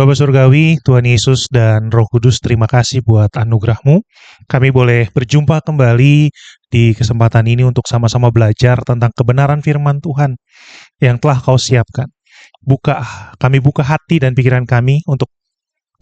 Bapa Surgawi, Tuhan Yesus dan Roh Kudus, terima kasih buat anugerah-Mu. Kami boleh berjumpa kembali di kesempatan ini untuk sama-sama belajar tentang kebenaran firman Tuhan yang telah Kau siapkan. Kami buka hati dan pikiran kami untuk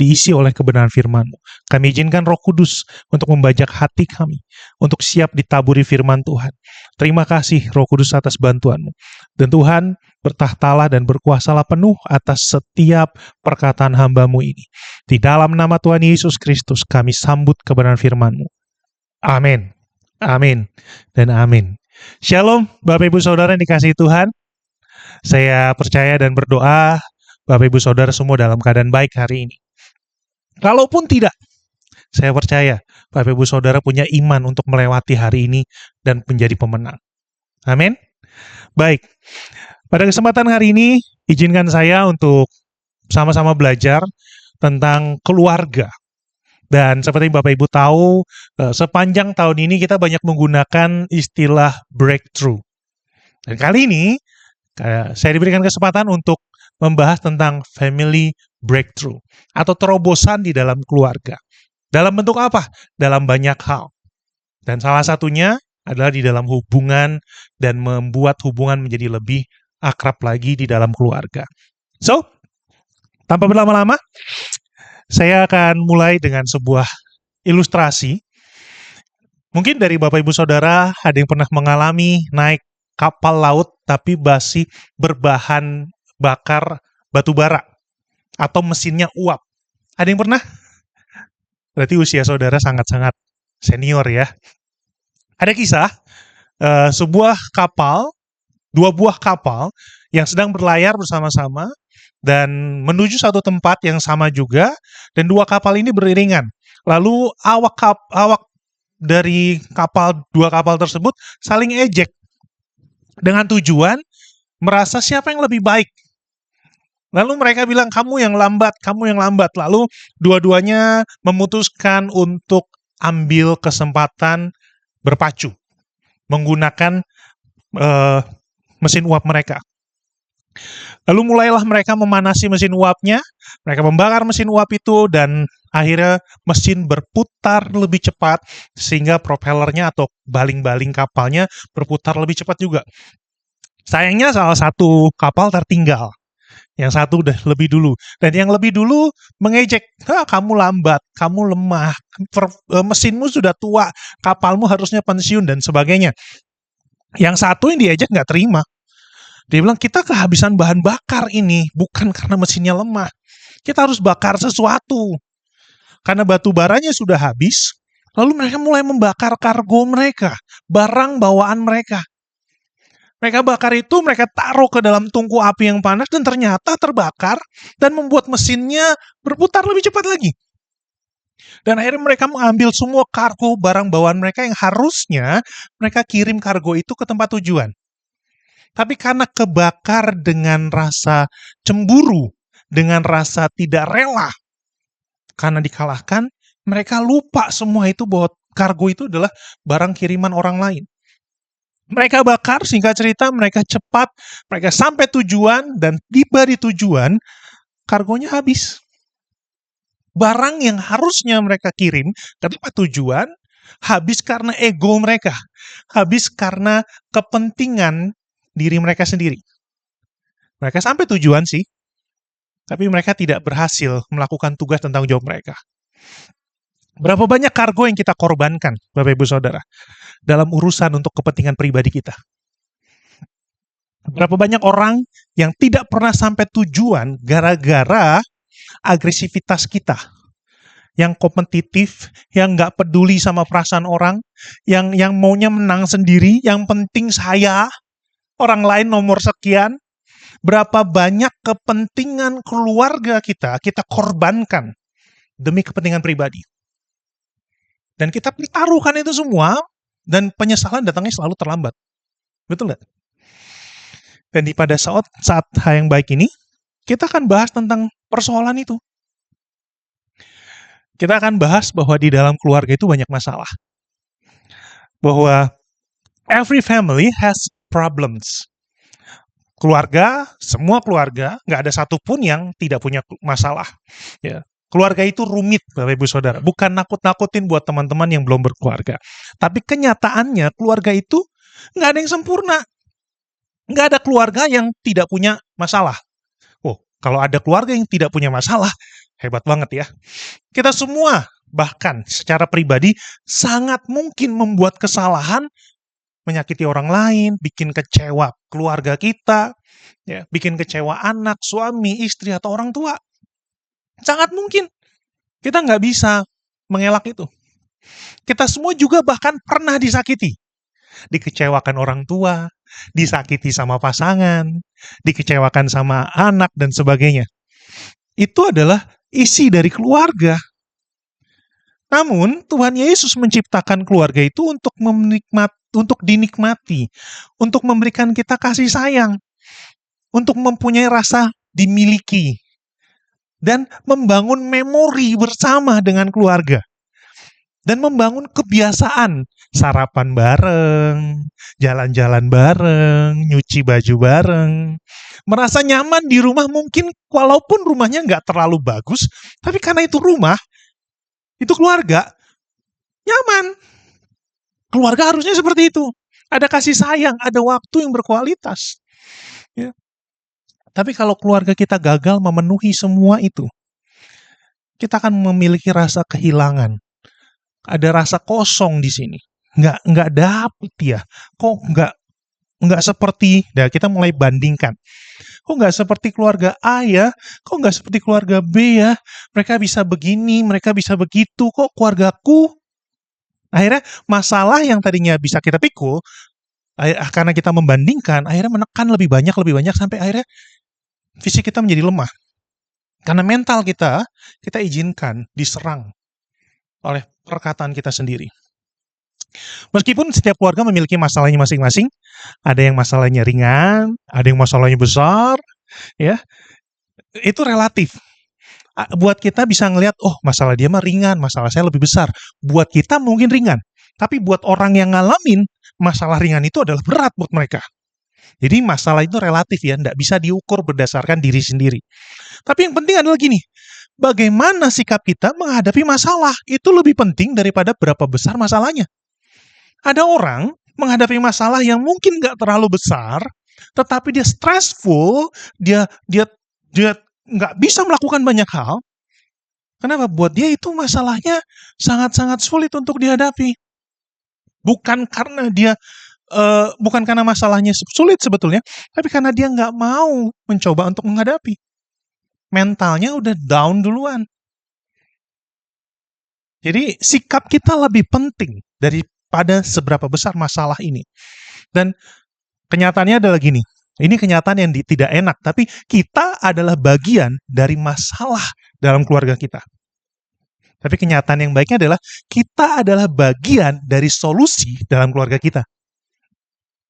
diisi oleh kebenaran firman-Mu. Kami izinkan Roh Kudus untuk membajak hati kami, untuk siap ditaburi firman Tuhan. Terima kasih Roh Kudus atas bantuan-Mu. Dan Tuhan bertahtalah dan berkuasalah penuh atas setiap perkataan hamba-Mu ini. Di dalam nama Tuhan Yesus Kristus kami sambut kebenaran firman-Mu. Amin. Amin. Dan amin. Shalom Bapak Ibu Saudara yang dikasihi Tuhan. Saya percaya dan berdoa Bapak Ibu Saudara semua dalam keadaan baik hari ini. Kalaupun tidak, saya percaya Bapak Ibu Saudara punya iman untuk melewati hari ini dan menjadi pemenang. Amin. Baik, pada kesempatan hari ini, izinkan saya untuk sama-sama belajar tentang keluarga. Dan seperti Bapak Ibu tahu, sepanjang tahun ini kita banyak menggunakan istilah breakthrough. Dan kali ini, saya diberikan kesempatan untuk membahas tentang family breakthrough atau terobosan di dalam keluarga. Dalam bentuk apa? Dalam banyak hal. Dan salah satunya adalah di dalam hubungan dan membuat hubungan menjadi lebih akrab lagi di dalam keluarga. So, tanpa berlama-lama, saya akan mulai dengan sebuah ilustrasi. Mungkin dari Bapak Ibu Saudara ada yang pernah mengalami naik kapal laut tapi masih berbahan bakar batu bara atau mesinnya uap. Ada yang pernah? Berarti usia saudara sangat-sangat senior ya. Ada kisah dua buah kapal yang sedang berlayar bersama-sama dan menuju satu tempat yang sama juga, dan dua kapal ini beriringan. Lalu awak dari dua kapal tersebut saling ejek dengan tujuan merasa siapa yang lebih baik. Lalu mereka bilang, kamu yang lambat. Lalu dua-duanya memutuskan untuk ambil kesempatan berpacu, menggunakan mesin uap mereka. Lalu mulailah mereka memanasi mesin uapnya, mereka membakar mesin uap itu, dan akhirnya mesin berputar lebih cepat, sehingga propellernya atau baling-baling kapalnya berputar lebih cepat juga. Sayangnya salah satu kapal tertinggal. Yang satu udah lebih dulu. Dan yang lebih dulu mengejek, kamu lambat, kamu lemah, mesinmu sudah tua, kapalmu harusnya pensiun, dan sebagainya. Yang satu yang diejek nggak terima. Dia bilang, kita kehabisan bahan bakar ini, bukan karena mesinnya lemah. Kita harus bakar sesuatu. Karena batu baranya sudah habis, lalu mereka mulai membakar kargo mereka, barang bawaan mereka. Mereka bakar itu, mereka taruh ke dalam tungku api yang panas, dan ternyata terbakar, dan membuat mesinnya berputar lebih cepat lagi. Dan akhirnya mereka mengambil semua kargo barang bawaan mereka yang harusnya mereka kirim kargo itu ke tempat tujuan. Tapi karena kebakar dengan rasa cemburu, dengan rasa tidak rela, karena dikalahkan, mereka lupa semua itu bahwa kargo itu adalah barang kiriman orang lain. Mereka bakar, singkat cerita, mereka cepat, mereka sampai tujuan, dan tiba di tujuan, kargonya habis. Barang yang harusnya mereka kirim ke tempat tujuan, habis karena ego mereka, habis karena kepentingan diri mereka sendiri. Mereka sampai tujuan sih, tapi mereka tidak berhasil melakukan tugas dan tanggung jawab mereka. Berapa banyak kargo yang kita korbankan, Bapak Ibu Saudara, dalam urusan untuk kepentingan pribadi kita? Berapa banyak orang yang tidak pernah sampai tujuan gara-gara agresivitas kita, yang kompetitif, yang nggak peduli sama perasaan orang, yang maunya menang sendiri, yang penting saya, orang lain nomor sekian. Berapa banyak kepentingan keluarga kita korbankan demi kepentingan pribadi. Dan kita pertaruhkan itu semua, dan penyesalan datangnya selalu terlambat. Betul nggak? Dan pada saat hal yang baik ini, kita akan bahas tentang persoalan itu. Kita akan bahas bahwa di dalam keluarga itu banyak masalah. Bahwa every family has problems. Keluarga, semua keluarga, nggak ada satupun yang tidak punya masalah. Ya. Keluarga itu rumit, Bapak Ibu Saudara. Bukan nakut-nakutin buat teman-teman yang belum berkeluarga. Tapi kenyataannya keluarga itu nggak ada yang sempurna. Nggak ada keluarga yang tidak punya masalah. Oh, kalau ada keluarga yang tidak punya masalah, hebat banget ya. Kita semua, bahkan secara pribadi, sangat mungkin membuat kesalahan, menyakiti orang lain, bikin kecewa keluarga kita, ya, bikin kecewa anak, suami, istri, atau orang tua. Sangat mungkin. Kita nggak bisa mengelak itu. Kita semua juga bahkan pernah disakiti. Dikecewakan orang tua, disakiti sama pasangan, dikecewakan sama anak, dan sebagainya. Itu adalah isi dari keluarga. Namun, Tuhan Yesus menciptakan keluarga itu untuk dinikmati, untuk memberikan kita kasih sayang, untuk mempunyai rasa dimiliki, dan membangun memori bersama dengan keluarga. Dan membangun kebiasaan, sarapan bareng, jalan-jalan bareng, nyuci baju bareng. Merasa nyaman di rumah mungkin walaupun rumahnya nggak terlalu bagus, tapi karena itu rumah, itu keluarga, nyaman. Keluarga harusnya seperti itu. Ada kasih sayang, ada waktu yang berkualitas. Ya. Tapi kalau keluarga kita gagal memenuhi semua itu, kita akan memiliki rasa kehilangan. Ada rasa kosong di sini. Nggak dapet ya. Kok nggak seperti, nah kita mulai bandingkan. Kok nggak seperti keluarga A ya? Kok nggak seperti keluarga B ya? Mereka bisa begini, mereka bisa begitu. Kok keluargaku? Akhirnya masalah yang tadinya bisa kita pikul, karena kita membandingkan, akhirnya menekan lebih banyak, sampai akhirnya fisik kita menjadi lemah. Karena mental kita izinkan diserang oleh perkataan kita sendiri. Meskipun setiap keluarga memiliki masalahnya masing-masing, ada yang masalahnya ringan, ada yang masalahnya besar, ya. Itu relatif. Buat kita bisa ngelihat, oh masalah dia mah ringan, masalah saya lebih besar. Buat kita mungkin ringan, tapi buat orang yang ngalamin, masalah ringan itu adalah berat buat mereka. Jadi masalah itu relatif ya, nggak bisa diukur berdasarkan diri sendiri. Tapi yang penting adalah gini, bagaimana sikap kita menghadapi masalah itu lebih penting daripada berapa besar masalahnya. Ada orang menghadapi masalah yang mungkin nggak terlalu besar, tetapi dia stressful, dia nggak bisa melakukan banyak hal. Kenapa? Buat dia itu masalahnya sangat-sangat sulit untuk dihadapi. Bukan karena masalahnya sulit sebetulnya, tapi karena dia nggak mau mencoba untuk menghadapi. Mentalnya udah down duluan. Jadi sikap kita lebih penting daripada seberapa besar masalah ini. Dan kenyataannya adalah gini, ini kenyataan yang tidak enak, tapi kita adalah bagian dari masalah dalam keluarga kita. Tapi kenyataan yang baiknya adalah kita adalah bagian dari solusi dalam keluarga kita.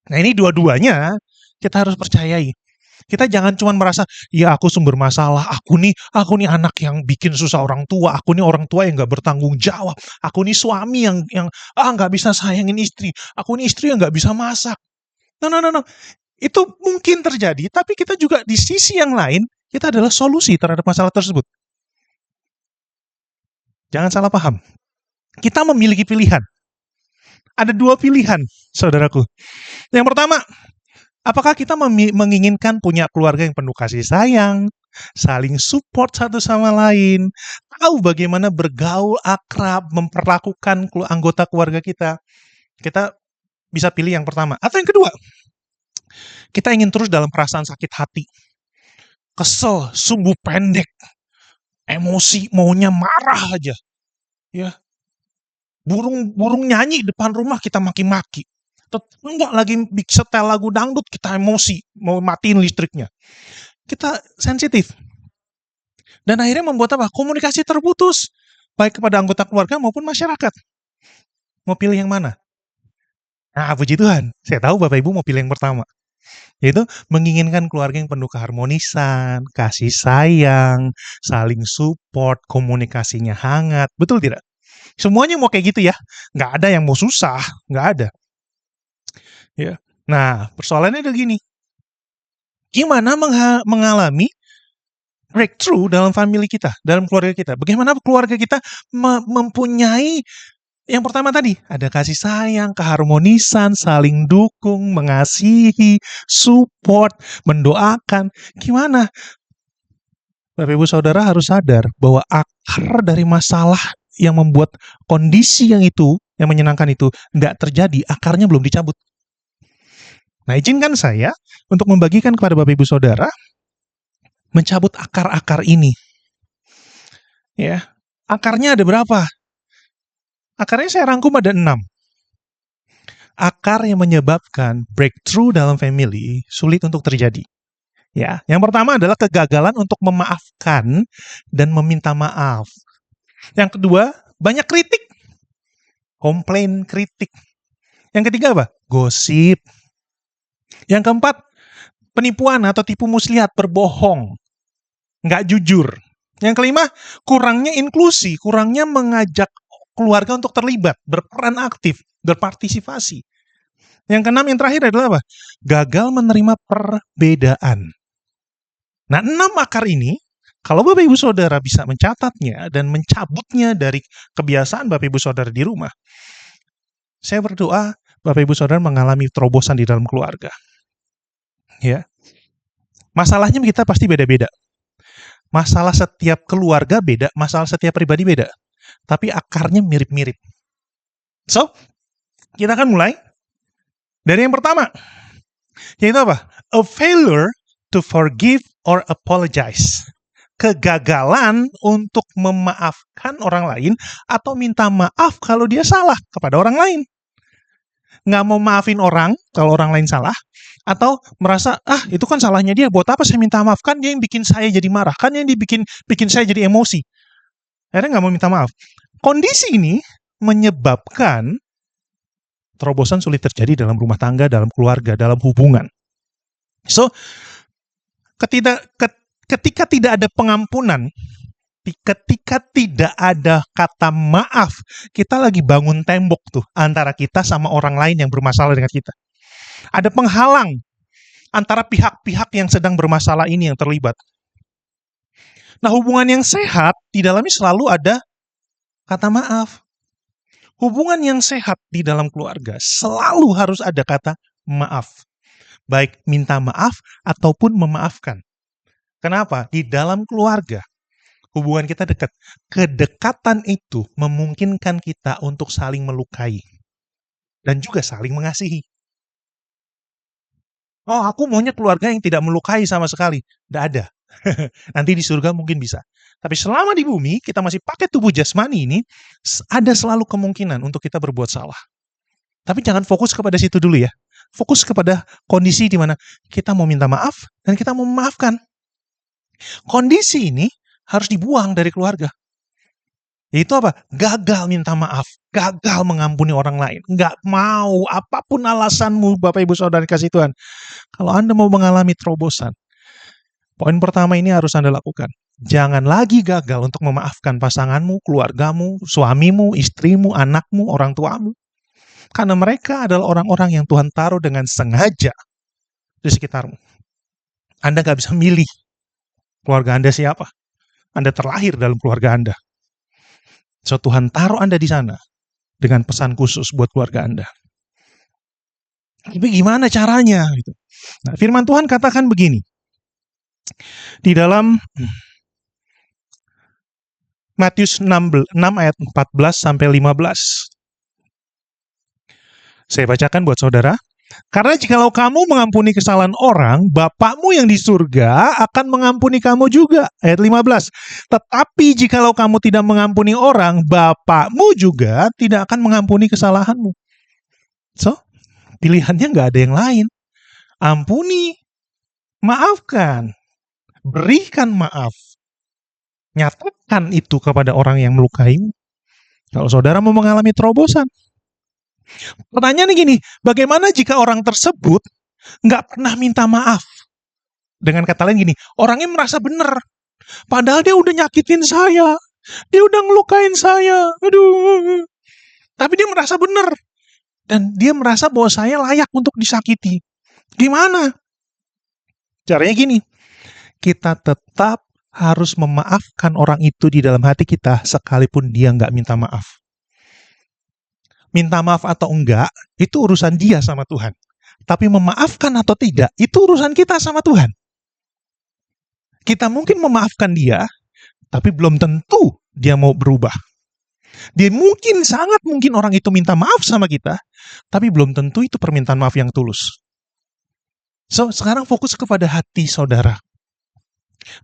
Nah ini dua-duanya kita harus percayai. Kita jangan cuma merasa, ya aku sumber masalah, aku nih anak yang bikin susah orang tua, aku nih orang tua yang gak bertanggung jawab, aku nih suami yang gak bisa sayangin istri, aku nih istri yang gak bisa masak. No. Itu mungkin terjadi, tapi kita juga di sisi yang lain, kita adalah solusi terhadap masalah tersebut. Jangan salah paham. Kita memiliki pilihan. Ada dua pilihan, saudaraku. Yang pertama, apakah kita menginginkan punya keluarga yang penuh kasih sayang, saling support satu sama lain, tahu bagaimana bergaul akrab, memperlakukan anggota keluarga kita? Kita bisa pilih yang pertama. Atau yang kedua, kita ingin terus dalam perasaan sakit hati, kesel, sumbu pendek, emosi, maunya marah aja. Ya. Burung nyanyi depan rumah kita maki-maki. Enggak lagi setel lagu dangdut kita emosi, mau matiin listriknya. Kita sensitif. Dan akhirnya membuat apa? Komunikasi terputus, baik kepada anggota keluarga maupun masyarakat. Mau pilih yang mana? Nah, puji Tuhan, saya tahu Bapak Ibu mau pilih yang pertama. Yaitu menginginkan keluarga yang penuh keharmonisan, kasih sayang, saling support, komunikasinya hangat. Betul tidak? Semuanya mau kayak gitu ya. Nggak ada yang mau susah, nggak ada. Ya. Nah, persoalannya adalah gini. Gimana mengalami breakthrough dalam family kita, dalam keluarga kita. Bagaimana keluarga kita mempunyai yang pertama tadi, ada kasih sayang, keharmonisan, saling dukung, mengasihi, support, mendoakan. Gimana? Bapak Ibu Saudara harus sadar bahwa akar dari masalah yang membuat kondisi yang menyenangkan itu nggak terjadi, akarnya belum dicabut. Nah, izinkan saya untuk membagikan kepada Bapak Ibu Saudara mencabut akar-akar ini. Ya, akarnya ada berapa? Akarnya saya rangkum ada 6. Akar yang menyebabkan breakthrough dalam family sulit untuk terjadi. Ya, yang pertama adalah kegagalan untuk memaafkan dan meminta maaf. Yang kedua, banyak kritik. Komplain, kritik. Yang ketiga apa? Gosip. Yang keempat, penipuan atau tipu muslihat, berbohong. Nggak jujur. Yang kelima, kurangnya inklusi, kurangnya mengajak keluarga untuk terlibat, berperan aktif, berpartisipasi. Yang keenam, yang terakhir adalah apa? Gagal menerima perbedaan. Nah, 6 akar ini, kalau Bapak Ibu Saudara bisa mencatatnya dan mencabutnya dari kebiasaan Bapak Ibu Saudara di rumah, saya berdoa Bapak Ibu Saudara mengalami terobosan di dalam keluarga. Ya. Masalahnya kita pasti beda-beda. Masalah setiap keluarga beda, masalah setiap pribadi beda. Tapi akarnya mirip-mirip. So, kita akan mulai dari yang pertama. Yaitu apa? A failure to forgive or apologize. Kegagalan untuk memaafkan orang lain atau minta maaf kalau dia salah kepada orang lain. Nggak mau maafin orang kalau orang lain salah, atau merasa, itu kan salahnya dia, buat apa saya minta maaf? Kan dia yang bikin saya jadi marah, kan yang bikin saya jadi emosi. Akhirnya nggak mau minta maaf. Kondisi ini menyebabkan terobosan sulit terjadi dalam rumah tangga, dalam keluarga, dalam hubungan. So, ketika tidak ada pengampunan, ketika tidak ada kata maaf, kita lagi bangun tembok tuh antara kita sama orang lain yang bermasalah dengan kita. Ada penghalang antara pihak-pihak yang sedang bermasalah ini yang terlibat. Nah, hubungan yang sehat di dalamnya selalu ada kata maaf. Hubungan yang sehat di dalam keluarga selalu harus ada kata maaf. Baik minta maaf ataupun memaafkan. Kenapa? Di dalam keluarga, hubungan kita dekat. Kedekatan itu memungkinkan kita untuk saling melukai. Dan juga saling mengasihi. Oh, aku maunya keluarga yang tidak melukai sama sekali. Tidak ada. Nanti di surga mungkin bisa. Tapi selama di bumi, kita masih pakai tubuh jasmani ini, ada selalu kemungkinan untuk kita berbuat salah. Tapi jangan fokus kepada situ dulu ya. Fokus kepada kondisi di mana kita mau minta maaf dan kita mau memaafkan. Kondisi ini harus dibuang dari keluarga. Itu apa? Gagal minta maaf, gagal mengampuni orang lain, nggak mau, apapun alasanmu Bapak Ibu Saudara kasih Tuhan. Kalau Anda mau mengalami terobosan, poin pertama ini harus Anda lakukan. Jangan lagi gagal untuk memaafkan pasanganmu, keluargamu, suamimu, istrimu, anakmu, orang tuamu. Karena mereka adalah orang-orang yang Tuhan taruh dengan sengaja di sekitarmu. Anda nggak bisa milih keluarga Anda siapa. Anda terlahir dalam keluarga Anda. So, Tuhan taruh Anda di sana dengan pesan khusus buat keluarga Anda. Tapi gimana caranya? Nah, firman Tuhan katakan begini. Di dalam Matius 6 ayat 14 sampai 15. Saya bacakan buat saudara. Karena jikalau kamu mengampuni kesalahan orang, Bapakmu yang di surga akan mengampuni kamu juga. Ayat 15. Tetapi jikalau kamu tidak mengampuni orang, Bapakmu juga tidak akan mengampuni kesalahanmu. So, pilihannya nggak ada yang lain. Ampuni, maafkan, berikan maaf. Nyatakan itu kepada orang yang melukaimu. Kalau saudara mau mengalami terobosan. Pertanyaannya gini, bagaimana jika orang tersebut nggak pernah minta maaf? Dengan kata lain gini, orangnya merasa benar. Padahal dia udah nyakitin saya. Dia udah ngelukain saya. Aduh. Tapi dia merasa benar. Dan dia merasa bahwa saya layak untuk disakiti. Gimana? Caranya gini, kita tetap harus memaafkan orang itu di dalam hati kita sekalipun dia nggak minta maaf. Minta maaf atau enggak, itu urusan dia sama Tuhan. Tapi memaafkan atau tidak, itu urusan kita sama Tuhan. Kita mungkin memaafkan dia, tapi belum tentu dia mau berubah. Dia mungkin, sangat mungkin orang itu minta maaf sama kita, tapi belum tentu itu permintaan maaf yang tulus. So, sekarang fokus kepada hati saudara.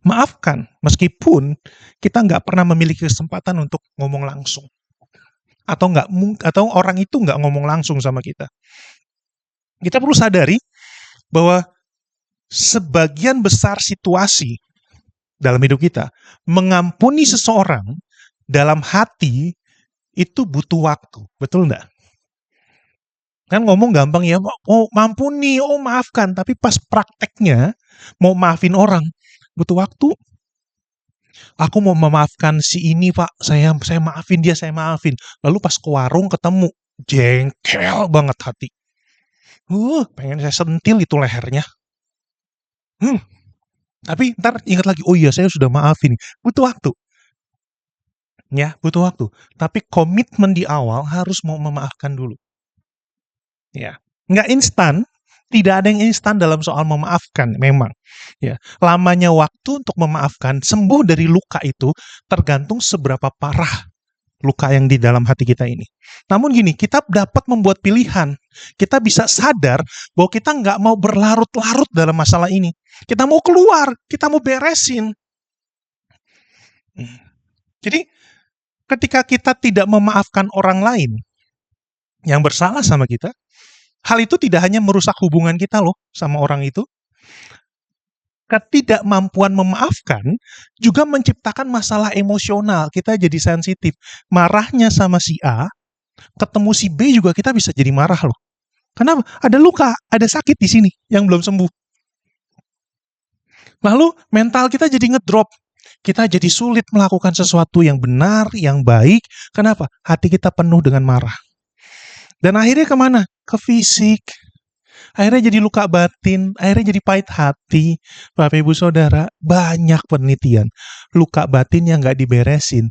Maafkan, meskipun kita nggak pernah memiliki kesempatan untuk ngomong langsung. Atau orang itu nggak ngomong langsung sama kita. Kita perlu sadari bahwa sebagian besar situasi dalam hidup kita, mengampuni seseorang dalam hati itu butuh waktu. Betul nggak? Kan ngomong gampang ya, oh mampuni, oh maafkan. Tapi pas prakteknya, mau maafin orang, butuh waktu. Aku mau memaafkan si ini Pak, saya maafin dia, saya maafin. Lalu pas ke warung ketemu, jengkel banget hati. Pengen saya sentil itu lehernya. Tapi ntar ingat lagi, oh iya saya sudah maafin. Butuh waktu. Ya, butuh waktu. Tapi komitmen di awal harus mau memaafkan dulu. Ya, nggak instan, tidak ada yang instan dalam soal memaafkan, memang. Ya, lamanya waktu untuk memaafkan, sembuh dari luka itu tergantung seberapa parah luka yang di dalam hati kita ini. Namun gini, kita dapat membuat pilihan. Kita bisa sadar bahwa kita nggak mau berlarut-larut dalam masalah ini. Kita mau keluar, kita mau beresin. Jadi, ketika kita tidak memaafkan orang lain yang bersalah sama kita, hal itu tidak hanya merusak hubungan kita loh sama orang itu. Ketidakmampuan memaafkan juga menciptakan masalah emosional. Kita jadi sensitif. Marahnya sama si A, ketemu si B juga kita bisa jadi marah loh. Karena ada luka, ada sakit di sini yang belum sembuh. Lalu mental kita jadi ngedrop. Kita jadi sulit melakukan sesuatu yang benar, yang baik. Kenapa? Hati kita penuh dengan marah. Dan akhirnya kemana? Ke fisik. Akhirnya jadi luka batin, akhirnya jadi pahit hati. Bapak Ibu Saudara, banyak penelitian. Luka batin yang nggak diberesin,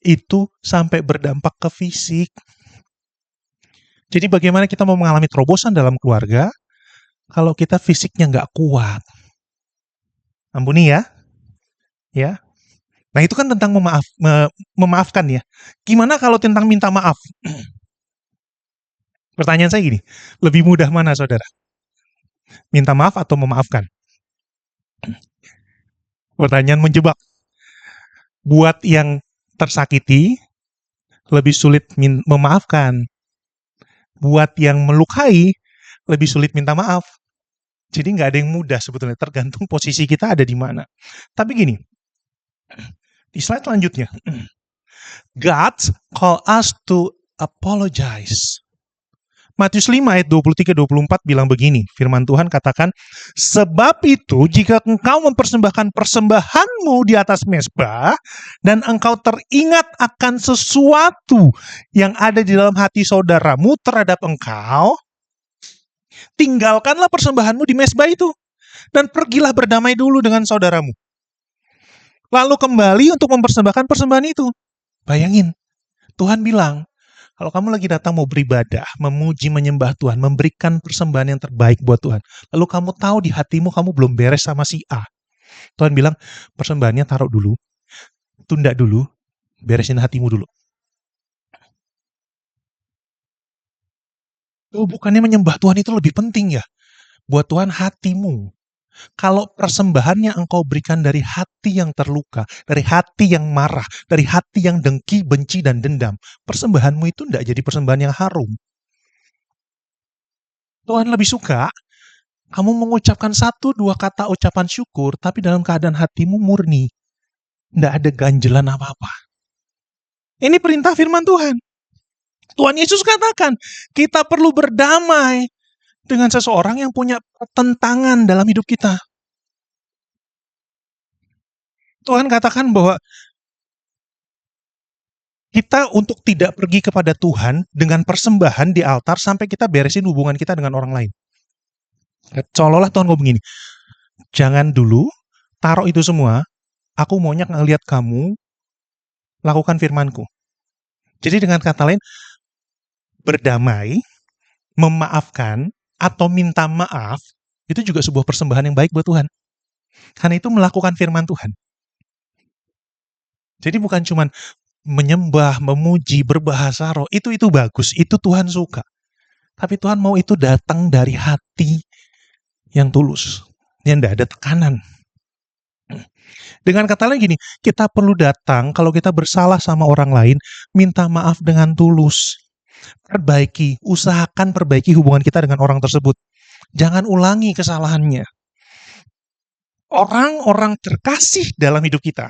itu sampai berdampak ke fisik. Jadi bagaimana kita mau mengalami terobosan dalam keluarga, kalau kita fisiknya nggak kuat? Ampuni ya. Ya. Nah itu kan tentang memaafkan ya. Gimana kalau tentang minta maaf? Pertanyaan saya gini, lebih mudah mana saudara? Minta maaf atau memaafkan? Pertanyaan menjebak. Buat yang tersakiti, lebih sulit memaafkan. Buat yang melukai, lebih sulit minta maaf. Jadi nggak ada yang mudah sebetulnya, tergantung posisi kita ada di mana. Tapi gini, di slide selanjutnya, God call us to apologize. Matius 5 ayat 23-24 bilang begini, firman Tuhan katakan, sebab itu jika engkau mempersembahkan persembahanmu di atas mezbah, dan engkau teringat akan sesuatu yang ada di dalam hati saudaramu terhadap engkau, tinggalkanlah persembahanmu di mezbah itu, dan pergilah berdamai dulu dengan saudaramu. Lalu kembali untuk mempersembahkan persembahan itu. Bayangin, Tuhan bilang, kalau kamu lagi datang mau beribadah, memuji, menyembah Tuhan, memberikan persembahan yang terbaik buat Tuhan, lalu kamu tahu di hatimu kamu belum beres sama si A. Tuhan bilang, persembahannya taruh dulu, tunda dulu, beresin hatimu dulu. Oh, bukannya menyembah Tuhan itu lebih penting ya? Buat Tuhan hatimu. Kalau persembahannya engkau berikan dari hati yang terluka, dari hati yang marah, dari hati yang dengki, benci, dan dendam, persembahanmu itu tidak jadi persembahan yang harum. Tuhan lebih suka kamu mengucapkan 1-2 kata ucapan syukur, tapi dalam keadaan hatimu murni. Tidak ada ganjelan apa-apa. Ini perintah firman Tuhan. Tuhan Yesus katakan, kita perlu berdamai dengan seseorang yang punya pertentangan dalam hidup kita. Tuhan katakan bahwa kita untuk tidak pergi kepada Tuhan dengan persembahan di altar sampai kita beresin hubungan kita dengan orang lain. Seolah-olah Tuhan ngomong begini, jangan dulu, taruh itu semua, aku maunya ngelihat kamu lakukan firmanku. Jadi dengan kata lain, berdamai, memaafkan, atau minta maaf, itu juga sebuah persembahan yang baik buat Tuhan. Karena itu melakukan firman Tuhan. Jadi bukan cuma menyembah, memuji, berbahasa roh, itu bagus, itu Tuhan suka. Tapi Tuhan mau itu datang dari hati yang tulus, yang tidak ada tekanan. Dengan kata lain gini, kita perlu datang kalau kita bersalah sama orang lain, minta maaf dengan tulus. Usahakan perbaiki hubungan kita dengan orang tersebut. Jangan ulangi kesalahannya. Orang-orang terkasih dalam hidup kita,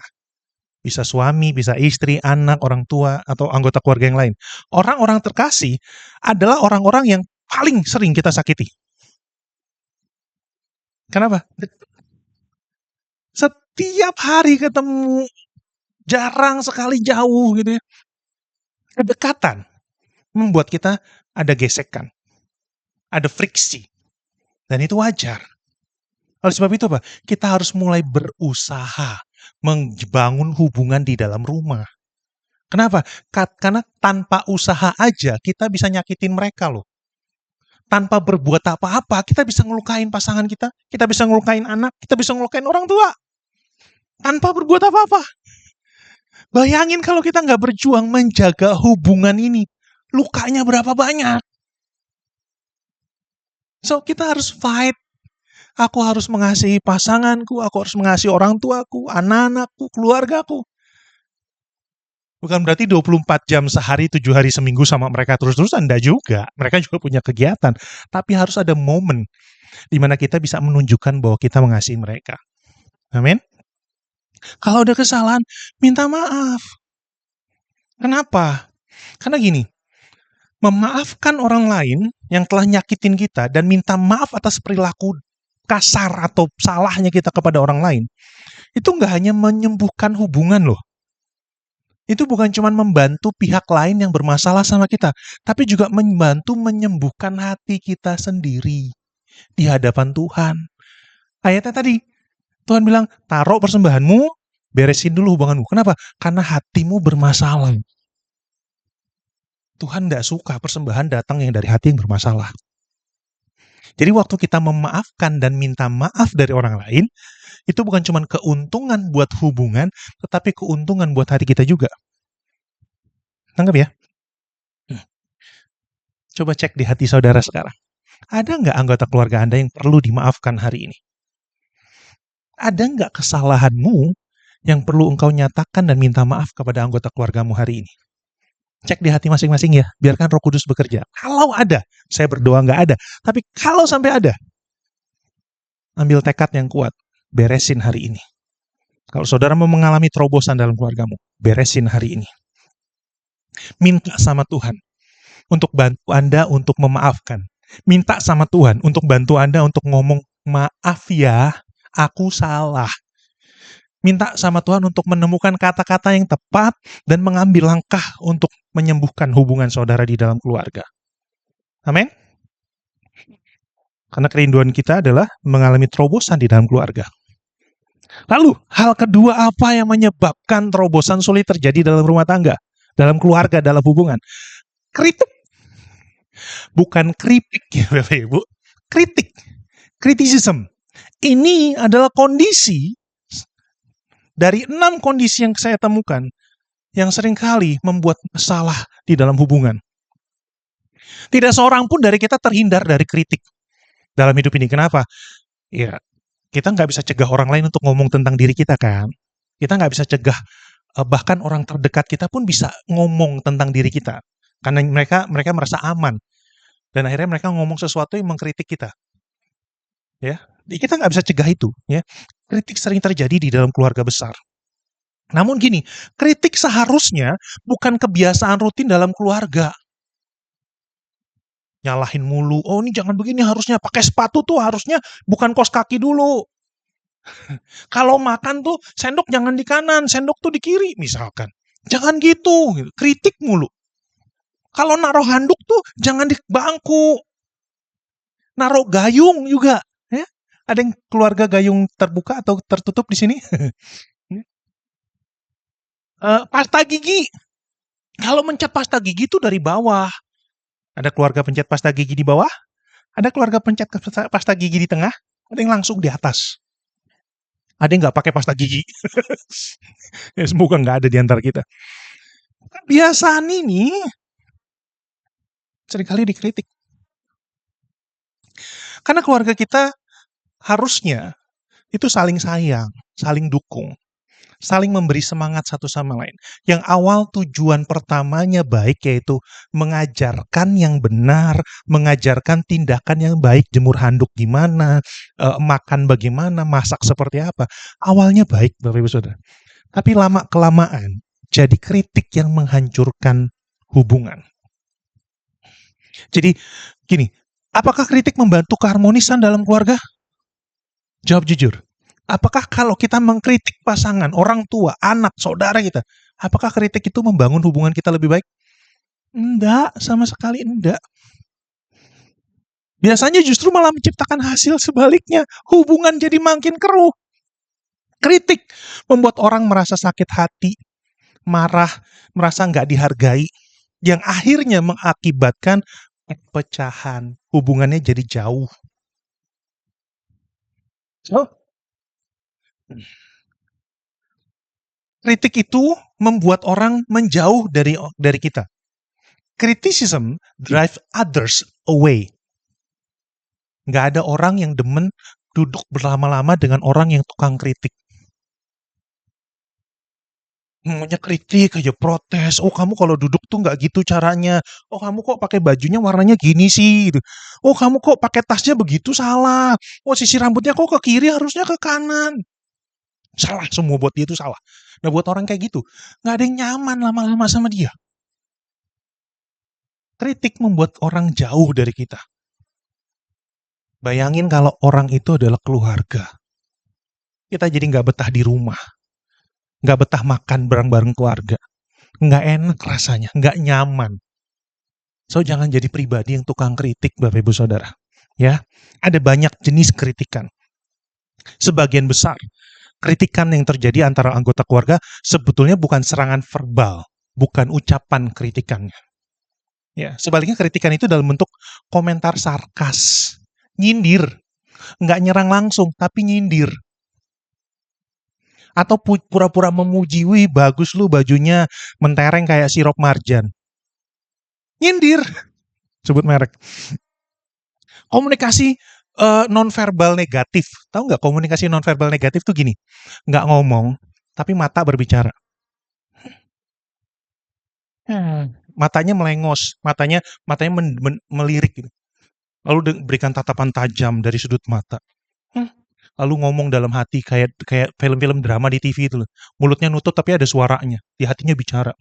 bisa suami, bisa istri, anak, orang tua, atau anggota keluarga yang lain. Orang-orang terkasih adalah orang-orang yang paling sering kita sakiti. Kenapa? Setiap hari ketemu, jarang sekali jauh gitu ya. Kedekatan membuat kita ada gesekan, ada friksi. Dan itu wajar. Oleh sebab itu apa? Kita harus mulai berusaha membangun hubungan di dalam rumah. Kenapa? Karena tanpa usaha aja kita bisa nyakitin mereka loh. Tanpa berbuat apa-apa, kita bisa ngelukain pasangan kita bisa ngelukain anak, kita bisa ngelukain orang tua. Tanpa berbuat apa-apa. Bayangin kalau kita nggak berjuang menjaga hubungan ini, lukanya berapa banyak. So, kita harus fight. Aku harus mengasihi pasanganku, aku harus mengasihi orang tuaku, anak-anakku, keluargaku. Bukan berarti 24 jam sehari, 7 hari seminggu sama mereka terus-terusan, enggak juga. Mereka juga punya kegiatan. Tapi harus ada momen di mana kita bisa menunjukkan bahwa kita mengasihi mereka. Amin. Kalau ada kesalahan, minta maaf. Kenapa? Karena gini, memaafkan orang lain yang telah nyakitin kita dan minta maaf atas perilaku kasar atau salahnya kita kepada orang lain, itu nggak hanya menyembuhkan hubungan loh. Itu bukan cuma membantu pihak lain yang bermasalah sama kita, tapi juga membantu menyembuhkan hati kita sendiri di hadapan Tuhan. Ayatnya tadi, Tuhan bilang, taruh persembahanmu, beresin dulu hubunganmu. Kenapa? Karena hatimu bermasalah. Tuhan tidak suka persembahan datang yang dari hati yang bermasalah. Jadi waktu kita memaafkan dan minta maaf dari orang lain, itu bukan cuma keuntungan buat hubungan, tetapi keuntungan buat hati kita juga. Tanggap ya? Coba cek di hati saudara sekarang. Ada nggak anggota keluarga Anda yang perlu dimaafkan hari ini? Ada nggak kesalahanmu yang perlu engkau nyatakan dan minta maaf kepada anggota keluargamu hari ini? Cek di hati masing-masing ya, biarkan Roh Kudus bekerja. Kalau ada, saya berdoa nggak ada. Tapi kalau sampai ada, ambil tekad yang kuat, beresin hari ini. Kalau saudara mau mengalami terobosan dalam keluargamu, beresin hari ini. Minta sama Tuhan untuk bantu Anda untuk memaafkan. Minta sama Tuhan untuk bantu Anda untuk ngomong, maaf ya, aku salah. Minta sama Tuhan untuk menemukan kata-kata yang tepat dan mengambil langkah untuk menyembuhkan hubungan saudara di dalam keluarga. Amin? Karena kerinduan kita adalah mengalami terobosan di dalam keluarga. Lalu, hal kedua apa yang menyebabkan terobosan sulit terjadi dalam rumah tangga, dalam keluarga, dalam hubungan? Kritik. Bukan kritik ya Bapak Ibu. Kritik. Criticism. Ini adalah kondisi dari 6 kondisi yang saya temukan yang seringkali membuat masalah di dalam hubungan. Tidak seorang pun dari kita terhindar dari kritik dalam hidup ini. Kenapa? Ya, kita nggak bisa cegah orang lain untuk ngomong tentang diri kita kan. Kita nggak bisa cegah, bahkan orang terdekat kita pun bisa ngomong tentang diri kita. Karena mereka merasa aman. Dan akhirnya mereka ngomong sesuatu yang mengkritik kita. Ya, kita nggak bisa cegah itu. Ya, kritik sering terjadi di dalam keluarga besar. Namun gini, kritik seharusnya bukan kebiasaan rutin dalam keluarga. Nyalahin mulu, oh ini jangan begini, harusnya pakai sepatu tuh harusnya bukan kos kaki dulu. Kalau makan tuh sendok jangan di kanan, sendok tuh di kiri misalkan. Jangan gitu, kritik mulu. Kalau naruh handuk tuh jangan di bangku. Naruh gayung juga, ya. Ada yang keluarga gayung terbuka atau tertutup di sini? Pasta gigi. Kalau mencet pasta gigi itu dari bawah. Ada keluarga pencet pasta gigi di bawah, ada keluarga pencet pasta gigi di tengah, ada yang langsung di atas. Ada yang nggak pakai pasta gigi. Ya, semoga nggak ada di antara kita. Kebiasaan ini seringkali dikritik. Karena keluarga kita harusnya itu saling sayang, saling dukung, saling memberi semangat satu sama lain. Yang awal tujuan pertamanya baik, yaitu mengajarkan yang benar, mengajarkan tindakan yang baik, jemur handuk gimana, makan bagaimana, masak seperti apa. Awalnya baik, Bapak Ibu Saudara. Tapi lama-kelamaan jadi kritik yang menghancurkan hubungan. Jadi gini, apakah kritik membantu keharmonisan dalam keluarga? Jawab jujur. Apakah kalau kita mengkritik pasangan, orang tua, anak, saudara kita, apakah kritik itu membangun hubungan kita lebih baik? Enggak, sama sekali enggak. Biasanya justru malah menciptakan hasil sebaliknya. Hubungan jadi makin keruh. Kritik membuat orang merasa sakit hati, marah, merasa nggak dihargai, yang akhirnya mengakibatkan pecahan. Hubungannya jadi jauh. So, kritik itu membuat orang menjauh dari kita. Criticism drive others away. Nggak ada orang yang demen duduk berlama-lama dengan orang yang tukang kritik. Maunya kritik aja, protes. Oh, kamu kalau duduk tuh nggak gitu caranya. Oh, kamu kok pakai bajunya warnanya gini sih, gitu. Oh, kamu kok pakai tasnya begitu, salah. Oh, sisi rambutnya kok ke kiri, harusnya ke kanan. Salah semua, buat dia itu salah. Nah, buat orang kayak gitu, nggak ada yang nyaman lama-lama sama dia. Kritik membuat orang jauh dari kita. Bayangin kalau orang itu adalah keluarga. Kita jadi nggak betah di rumah. Nggak betah makan bareng-bareng keluarga. Nggak enak rasanya, nggak nyaman. So, jangan jadi pribadi yang tukang kritik, Bapak Ibu Saudara. Ya, ada banyak jenis kritikan. Sebagian besar kritikan yang terjadi antara anggota keluarga sebetulnya bukan serangan verbal, bukan ucapan kritikannya. Ya, sebaliknya kritikan itu dalam bentuk komentar sarkas, nyindir, nggak nyerang langsung, tapi nyindir. Atau pura-pura memuji, wih bagus lu bajunya, mentereng kayak sirup marjan. Nyindir, sebut merek. Komunikasi nonverbal negatif. Tahu nggak komunikasi nonverbal negatif tuh gini? Nggak ngomong, tapi mata berbicara. Matanya melengos, matanya melirik gitu. Lalu berikan tatapan tajam dari sudut mata. Lalu ngomong dalam hati kayak film-film drama di TV itu loh. Mulutnya nutup tapi ada suaranya, di hatinya bicara.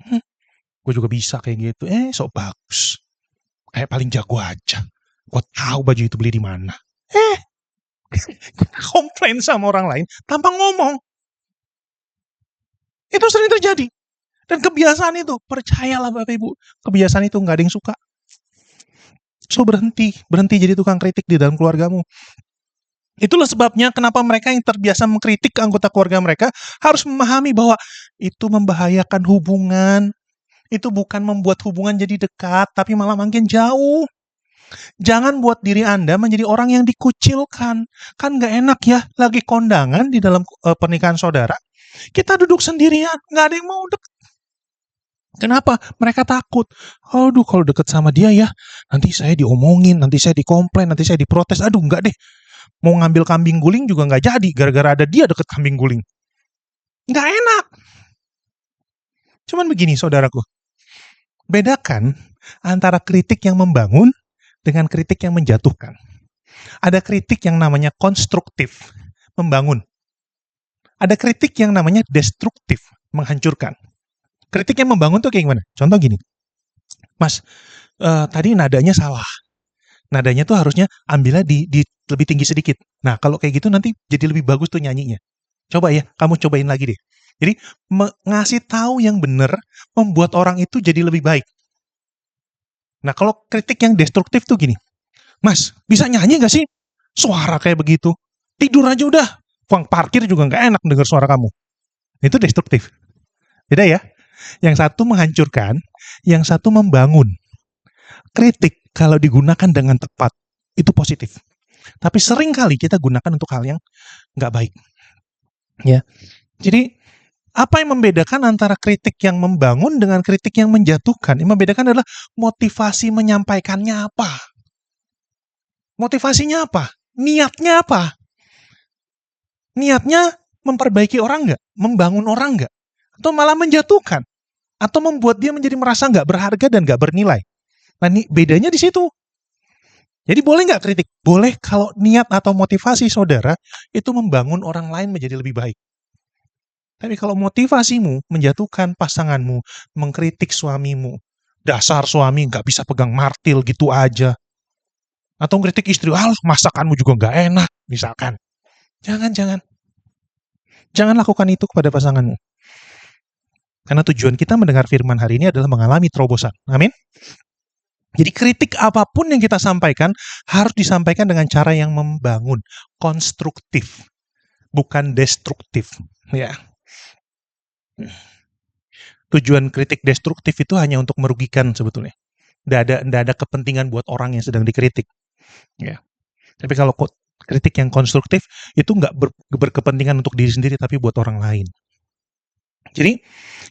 Gue juga bisa kayak gitu. Sok bagus. Kayak paling jago aja. Gue tahu baju itu beli di mana. Komplain sama orang lain tanpa ngomong. Itu sering terjadi. Dan kebiasaan itu, percayalah Bapak Ibu, kebiasaan itu nggak ada yang suka. So, berhenti jadi tukang kritik di dalam keluargamu. Itulah sebabnya kenapa mereka yang terbiasa mengkritik anggota keluarga mereka harus memahami bahwa itu membahayakan hubungan. Itu bukan membuat hubungan jadi dekat, tapi malah makin jauh. Jangan buat diri Anda menjadi orang yang dikucilkan. Kan nggak enak ya, lagi kondangan di dalam pernikahan saudara. Kita duduk sendirian, nggak ada yang mau deket. Kenapa? Mereka takut. Aduh, kalau deket sama dia ya, nanti saya diomongin, nanti saya dikomplain, nanti saya diprotes. Aduh, enggak deh. Mau ngambil kambing guling juga nggak jadi, gara-gara ada dia deket kambing guling. Nggak enak. Cuman begini, saudaraku. Bedakan antara kritik yang membangun dengan kritik yang menjatuhkan. Ada kritik yang namanya konstruktif, membangun. Ada kritik yang namanya destruktif, menghancurkan. Kritik yang membangun tuh kayak gimana? Contoh gini, Mas, tadi nadanya salah. Nadanya tuh harusnya ambilnya di lebih tinggi sedikit. Nah, kalau kayak gitu nanti jadi lebih bagus tuh nyanyinya. Coba ya, kamu cobain lagi deh. Jadi, ngasih tahu yang benar membuat orang itu jadi lebih baik. Nah, kalau kritik yang destruktif tuh gini, Mas, bisa nyanyi gak sih? Suara kayak begitu. Tidur aja udah. Uang parkir juga nggak enak dengar suara kamu. Itu destruktif. Beda ya. Yang satu menghancurkan, yang satu membangun. Kritik kalau digunakan dengan tepat, itu positif. Tapi sering kali kita gunakan untuk hal yang nggak baik. Ya. Jadi, apa yang membedakan antara kritik yang membangun dengan kritik yang menjatuhkan? Yang membedakan adalah motivasi menyampaikannya apa. Motivasinya apa? Niatnya apa? Niatnya memperbaiki orang nggak? Membangun orang nggak? Atau malah menjatuhkan? Atau membuat dia menjadi merasa nggak berharga dan nggak bernilai? Nah, ini bedanya di situ. Jadi boleh nggak kritik? Boleh kalau niat atau motivasi saudara itu membangun orang lain menjadi lebih baik. Tapi kalau motivasimu menjatuhkan pasanganmu, mengkritik suamimu, dasar suami nggak bisa pegang martil gitu aja. Atau kritik istri, masakanmu juga nggak enak, misalkan. Jangan. Jangan lakukan itu kepada pasanganmu. Karena tujuan kita mendengar firman hari ini adalah mengalami terobosan. Amin. Jadi kritik apapun yang kita sampaikan harus disampaikan dengan cara yang membangun, konstruktif, bukan destruktif. Ya. Tujuan kritik destruktif itu hanya untuk merugikan sebetulnya. Nggak ada kepentingan buat orang yang sedang dikritik. Ya. Tapi kalau kritik yang konstruktif itu nggak berkepentingan untuk diri sendiri tapi buat orang lain. Jadi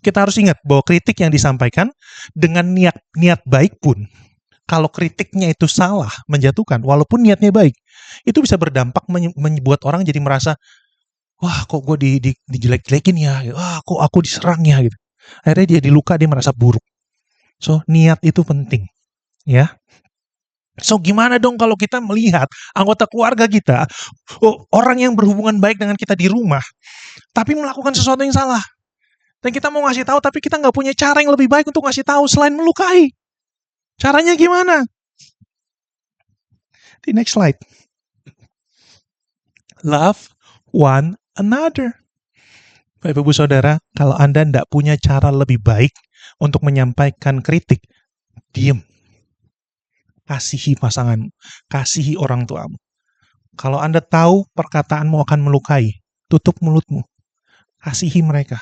kita harus ingat bahwa kritik yang disampaikan dengan niat baik pun, kalau kritiknya itu salah, menjatuhkan, walaupun niatnya baik, itu bisa berdampak membuat orang jadi merasa, wah kok gue dijelek-jelekin ya, wah kok aku diserang ya gitu. Akhirnya dia diluka, dia merasa buruk. So niat itu penting, ya. So gimana dong kalau kita melihat anggota keluarga kita, orang yang berhubungan baik dengan kita di rumah, tapi melakukan sesuatu yang salah. Dan kita mau ngasih tahu, tapi kita nggak punya cara yang lebih baik untuk ngasih tahu selain melukai. Caranya gimana? Di next slide. Love one another. Bapak Ibu Saudara, kalau Anda tidak punya cara lebih baik untuk menyampaikan kritik, diam. Kasihi pasanganmu, kasihi orang tuamu. Kalau Anda tahu perkataanmu akan melukai, tutup mulutmu. Kasihi mereka.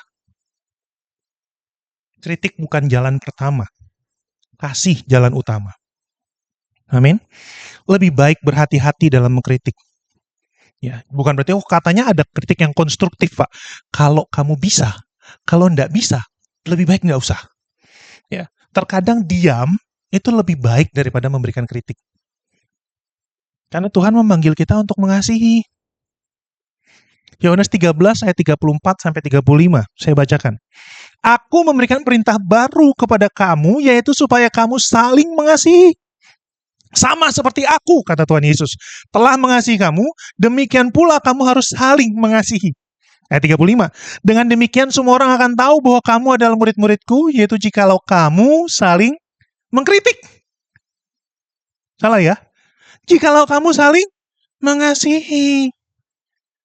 Kritik bukan jalan pertama. Kasih jalan utama. Amin. Lebih baik berhati-hati dalam mengkritik. Ya, bukan berarti katanya ada kritik yang konstruktif, Pak. Kalau kamu bisa, kalau enggak bisa, lebih baik enggak usah. Ya, terkadang diam itu lebih baik daripada memberikan kritik. Karena Tuhan memanggil kita untuk mengasihi. Yohanes 13 ayat 34 sampai 35, saya bacakan. Aku memberikan perintah baru kepada kamu, yaitu supaya kamu saling mengasihi. Sama seperti aku, kata Tuhan Yesus, telah mengasihi kamu, demikian pula kamu harus saling mengasihi. Ayat 35, dengan demikian semua orang akan tahu bahwa kamu adalah murid-muridku, yaitu jikalau kamu saling mengkritik. Salah ya? Jikalau kamu saling mengasihi,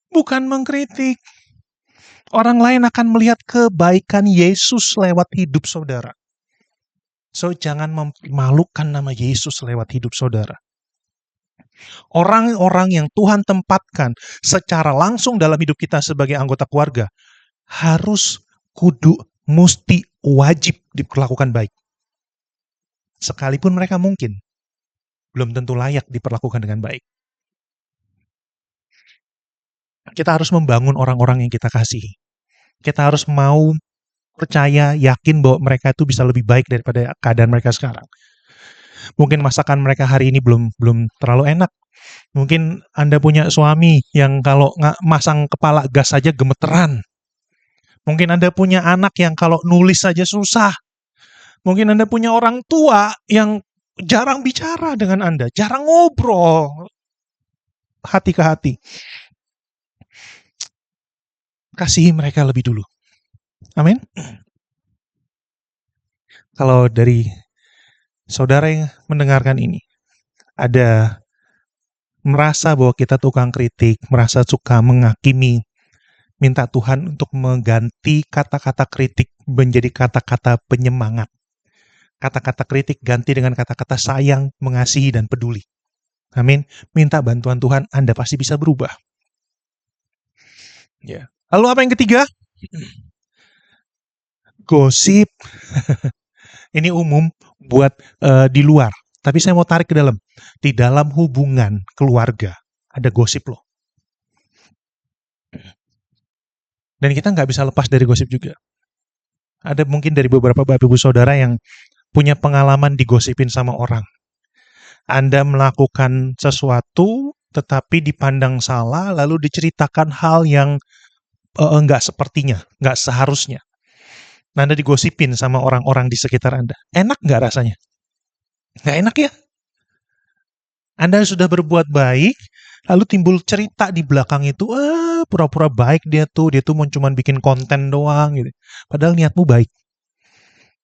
bukan mengkritik. Orang lain akan melihat kebaikan Yesus lewat hidup saudara. So, jangan mempermalukan nama Yesus lewat hidup saudara. Orang-orang yang Tuhan tempatkan secara langsung dalam hidup kita sebagai anggota keluarga harus, mesti, wajib diperlakukan baik. Sekalipun mereka mungkin belum tentu layak diperlakukan dengan baik. Kita harus membangun orang-orang yang kita kasihi. Kita harus mau percaya, yakin bahwa mereka itu bisa lebih baik daripada keadaan mereka sekarang. Mungkin masakan mereka hari ini belum terlalu enak. Mungkin Anda punya suami yang kalau masang kepala gas saja gemeteran. Mungkin Anda punya anak yang kalau nulis saja susah. Mungkin Anda punya orang tua yang jarang bicara dengan Anda, jarang ngobrol hati ke hati. Kasihi mereka lebih dulu. Amin. Kalau dari saudara yang mendengarkan ini, ada merasa bahwa kita tukang kritik, merasa suka menghakimi, minta Tuhan untuk mengganti kata-kata kritik menjadi kata-kata penyemangat. Kata-kata kritik ganti dengan kata-kata sayang, mengasihi, dan peduli. Amin. Minta bantuan Tuhan, Anda pasti bisa berubah. Ya. Lalu apa yang ketiga? Gosip. Ini umum buat di luar. Tapi saya mau tarik ke dalam. Di dalam hubungan keluarga ada gosip loh. Dan kita nggak bisa lepas dari gosip juga. Ada mungkin dari beberapa bapak ibu saudara yang punya pengalaman digosipin sama orang. Anda melakukan sesuatu tetapi dipandang salah, lalu diceritakan hal yang nggak sepertinya, nggak seharusnya. Anda digosipin sama orang-orang di sekitar Anda. Enak nggak rasanya? Nggak enak ya? Anda sudah berbuat baik, lalu timbul cerita di belakang itu, pura-pura baik dia tuh mau cuman bikin konten doang gitu. Padahal niatmu baik.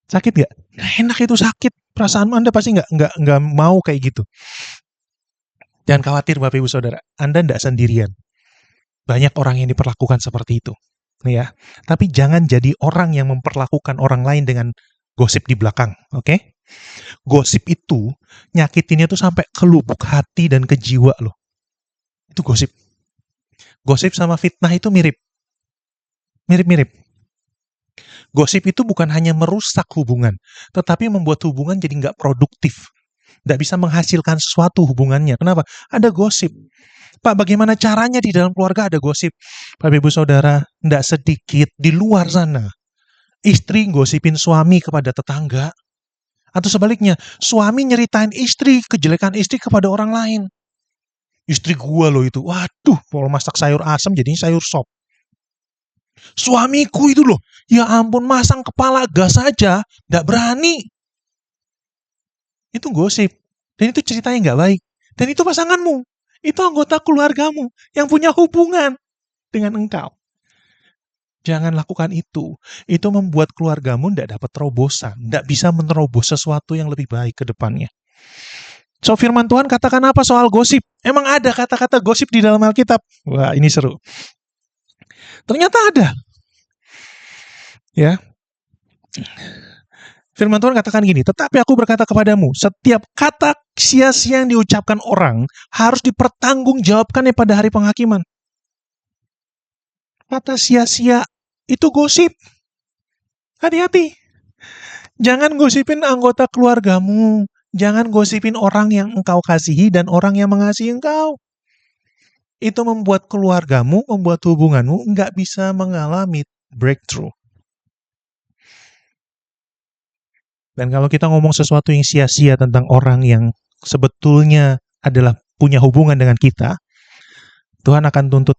Sakit nggak? Nggak enak itu, sakit. Perasaanmu Anda pasti nggak mau kayak gitu. Jangan khawatir Bapak Ibu Saudara, Anda nggak sendirian. Banyak orang yang diperlakukan seperti itu. Ya. Tapi jangan jadi orang yang memperlakukan orang lain dengan gosip di belakang, oke? Gosip itu nyakitinnya tuh sampai ke lubuk hati dan ke jiwa loh. Itu gosip. Gosip sama fitnah itu mirip. Mirip-mirip. Gosip itu bukan hanya merusak hubungan, tetapi membuat hubungan jadi nggak produktif. Nggak bisa menghasilkan sesuatu hubungannya. Kenapa? Ada gosip. Pak, bagaimana caranya di dalam keluarga ada gosip? Bapak Ibu Saudara, nggak sedikit di luar sana. Istri gosipin suami kepada tetangga. Atau sebaliknya, suami nyeritain istri, kejelekan istri kepada orang lain. Istri gua loh itu, waduh, kalau masak sayur asam jadinya sayur sop. Suamiku itu loh, ya ampun, masang kepala gas aja, nggak berani. Itu gosip. Dan itu ceritanya nggak baik. Dan itu pasanganmu. Itu anggota keluargamu yang punya hubungan dengan engkau. Jangan lakukan itu. Itu membuat keluargamu tidak dapat terobosan. Tidak bisa menerobos sesuatu yang lebih baik ke depannya. So, firman Tuhan katakan apa soal gosip? Emang ada kata-kata gosip di dalam Alkitab? Wah, ini seru. Ternyata ada. Ya. Firman Tuhan katakan gini, tetapi aku berkata kepadamu, setiap kata sia-sia yang diucapkan orang harus dipertanggungjawabkannya pada hari penghakiman. Kata sia-sia itu gosip. Hati-hati. Jangan gosipin anggota keluargamu. Jangan gosipin orang yang engkau kasihi dan orang yang mengasihi engkau. Itu membuat keluargamu, membuat hubunganmu nggak bisa mengalami breakthrough. Dan kalau kita ngomong sesuatu yang sia-sia tentang orang yang sebetulnya adalah punya hubungan dengan kita, Tuhan akan tuntut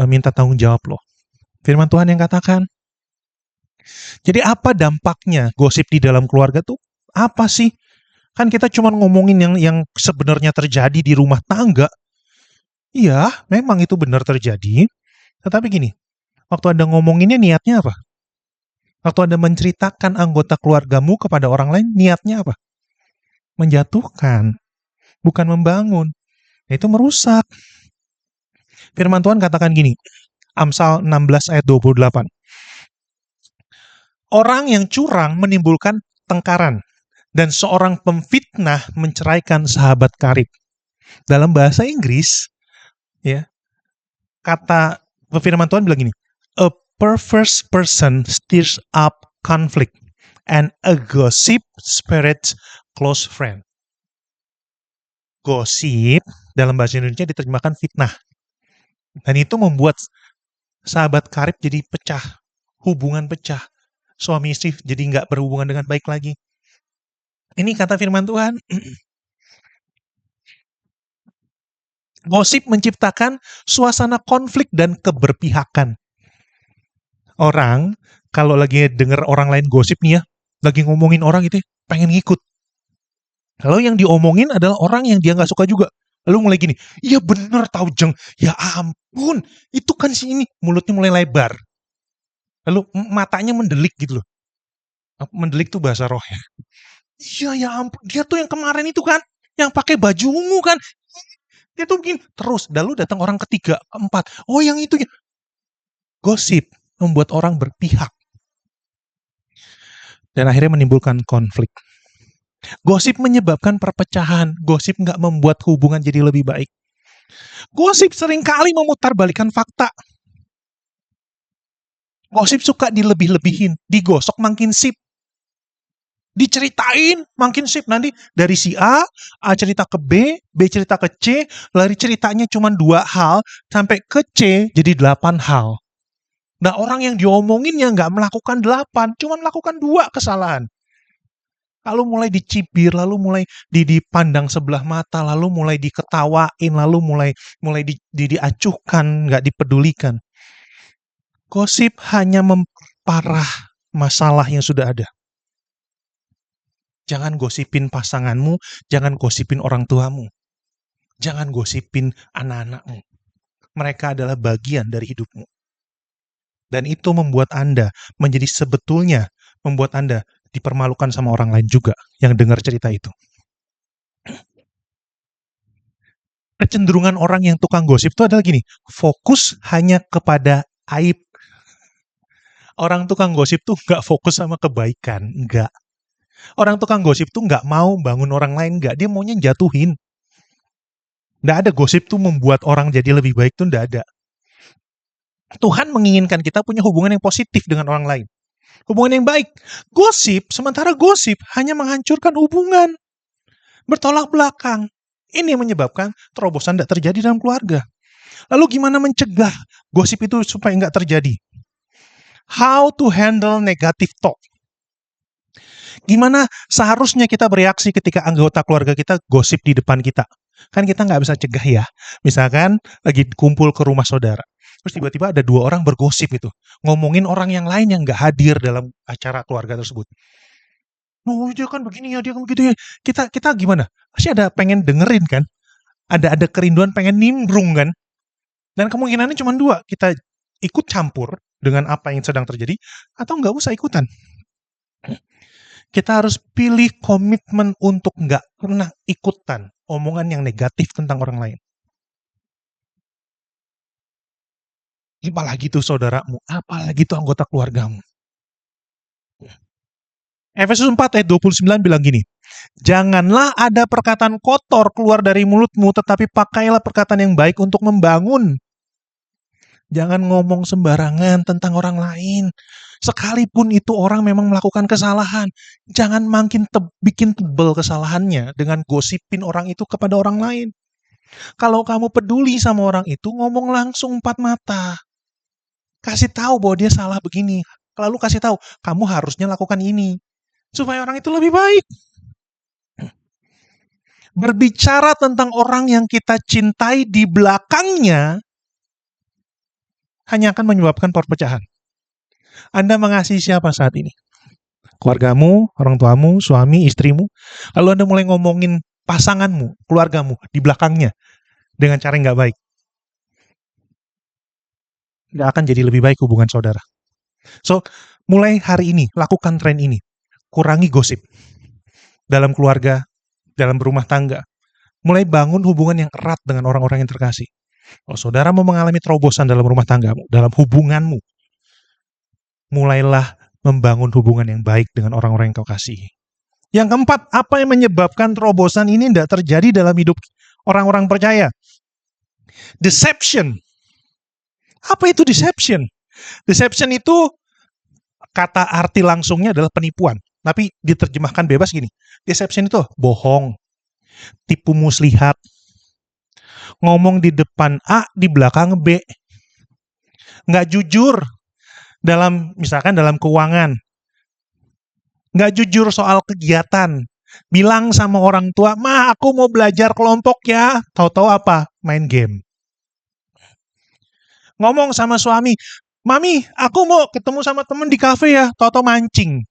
minta tanggung jawab loh. Firman Tuhan yang katakan. Jadi apa dampaknya gosip di dalam keluarga tuh? Apa sih? Kan kita cuma ngomongin yang sebenarnya terjadi di rumah tangga. Iya, memang itu benar terjadi. Tetapi gini, waktu Anda ngomonginnya niatnya apa? Waktu Anda menceritakan anggota keluargamu kepada orang lain, niatnya apa? Menjatuhkan, bukan membangun. Itu merusak. Firman Tuhan katakan gini, Amsal 16 ayat 28. Orang yang curang menimbulkan tengkaran, dan seorang pemfitnah menceraikan sahabat karib. Dalam bahasa Inggris, ya, kata firman Tuhan bilang gini, a perverse person stirs up conflict, and a gossip spirit close friend. Gosip dalam bahasa Indonesia diterjemahkan fitnah. Dan itu membuat sahabat karib jadi pecah, hubungan pecah. Suami istri jadi nggak berhubungan dengan baik lagi. Ini kata firman Tuhan. Gosip menciptakan suasana konflik dan keberpihakan. Orang, kalau lagi denger orang lain gosip nih ya, lagi ngomongin orang itu, pengen ngikut. Lalu yang diomongin adalah orang yang dia nggak suka juga. Lalu mulai gini, iya bener tau Jeng, ya ampun, itu kan si ini, mulutnya mulai lebar. Lalu matanya mendelik gitu loh. Mendelik tuh bahasa roh ya. Iya ya ampun, dia tuh yang kemarin itu kan, yang pakai baju ungu kan. Dia tuh begini. Terus, lalu datang orang ketiga, keempat. Oh yang itu ya. Gosip membuat orang berpihak. Dan akhirnya menimbulkan konflik. Gosip menyebabkan perpecahan. Gosip nggak membuat hubungan jadi lebih baik. Gosip seringkali memutarbalikkan fakta. Gosip suka dilebih-lebihin, digosok makin sip. Diceritain makin sip. Nanti dari si A cerita ke B, B cerita ke C, lari ceritanya cuma 2 hal, sampai ke C jadi 8 hal. Nah, orang yang diomonginnya nggak melakukan 8, cuma melakukan 2 kesalahan. Lalu mulai dicibir, lalu mulai dipandang sebelah mata, lalu mulai diketawain, lalu mulai diacuhkan, nggak dipedulikan. Gosip hanya memperparah masalah yang sudah ada. Jangan gosipin pasanganmu, jangan gosipin orang tuamu. Jangan gosipin anak-anakmu. Mereka adalah bagian dari hidupmu. Dan itu membuat Anda menjadi sebetulnya membuat Anda dipermalukan sama orang lain juga yang dengar cerita itu. Kecenderungan orang yang tukang gosip itu adalah gini, fokus hanya kepada aib. Orang tukang gosip tuh nggak fokus sama kebaikan, nggak. Orang tukang gosip tuh nggak mau bangun orang lain, nggak. Dia maunya jatuhin. Nggak ada gosip tuh membuat orang jadi lebih baik tuh nggak ada. Tuhan menginginkan kita punya hubungan yang positif dengan orang lain. Hubungan yang baik. Sementara gosip hanya menghancurkan hubungan. Bertolak belakang. Ini yang menyebabkan terobosan tidak terjadi dalam keluarga. Lalu gimana mencegah gosip itu supaya nggak terjadi? How to handle negative talk. Gimana seharusnya kita bereaksi ketika anggota keluarga kita gosip di depan kita? Kan kita nggak bisa cegah ya. Misalkan lagi kumpul ke rumah saudara. Terus tiba-tiba ada 2 orang bergosip itu. Ngomongin orang yang lain yang nggak hadir dalam acara keluarga tersebut. Oh, dia kan begini ya, dia kan begitu ya. Kita gimana? Pasti ada pengen dengerin kan? Ada kerinduan pengen nimbrung kan? Dan kemungkinannya cuma 2. Kita ikut campur dengan apa yang sedang terjadi, atau nggak usah ikutan. Kita harus pilih komitmen untuk nggak pernah ikutan omongan yang negatif tentang orang lain. Apalagi tuh saudaramu, apalagi tuh anggota keluargamu. Efesus 4 ayat 29 bilang gini, janganlah ada perkataan kotor keluar dari mulutmu, tetapi pakailah perkataan yang baik untuk membangun. Jangan ngomong sembarangan tentang orang lain. Sekalipun itu orang memang melakukan kesalahan, jangan makin bikin tebel kesalahannya dengan gosipin orang itu kepada orang lain. Kalau kamu peduli sama orang itu, ngomong langsung 4 mata. Kasih tahu bahwa dia salah begini. Lalu kasih tahu, kamu harusnya lakukan ini. Supaya orang itu lebih baik. Berbicara tentang orang yang kita cintai di belakangnya, hanya akan menyebabkan perpecahan. Anda mengasihi siapa saat ini? Keluargamu, orang tuamu, suami, istrimu. Lalu Anda mulai ngomongin pasanganmu, keluargamu di belakangnya dengan cara yang nggak baik. Nggak akan jadi lebih baik hubungan saudara. So, mulai hari ini, lakukan tren ini. Kurangi gosip. Dalam keluarga, dalam rumah tangga. Mulai bangun hubungan yang erat dengan orang-orang yang terkasih. Kalau saudara mau mengalami terobosan dalam rumah tanggamu, dalam hubunganmu, mulailah membangun hubungan yang baik dengan orang-orang yang kau kasihi. Yang keempat, apa yang menyebabkan terobosan ini tidak terjadi dalam hidup orang-orang percaya? Deception. Apa itu deception? Deception itu kata arti langsungnya adalah penipuan. Tapi diterjemahkan bebas gini. Deception itu bohong, tipu muslihat, ngomong di depan A, di belakang B. Nggak jujur misalkan dalam keuangan. Nggak jujur soal kegiatan. Bilang sama orang tua, "Ma, aku mau belajar kelompok ya." Tahu-tahu apa? Main game. Ngomong sama suami, "Mami, aku mau ketemu sama temen di kafe ya." Tahu-tahu mancing.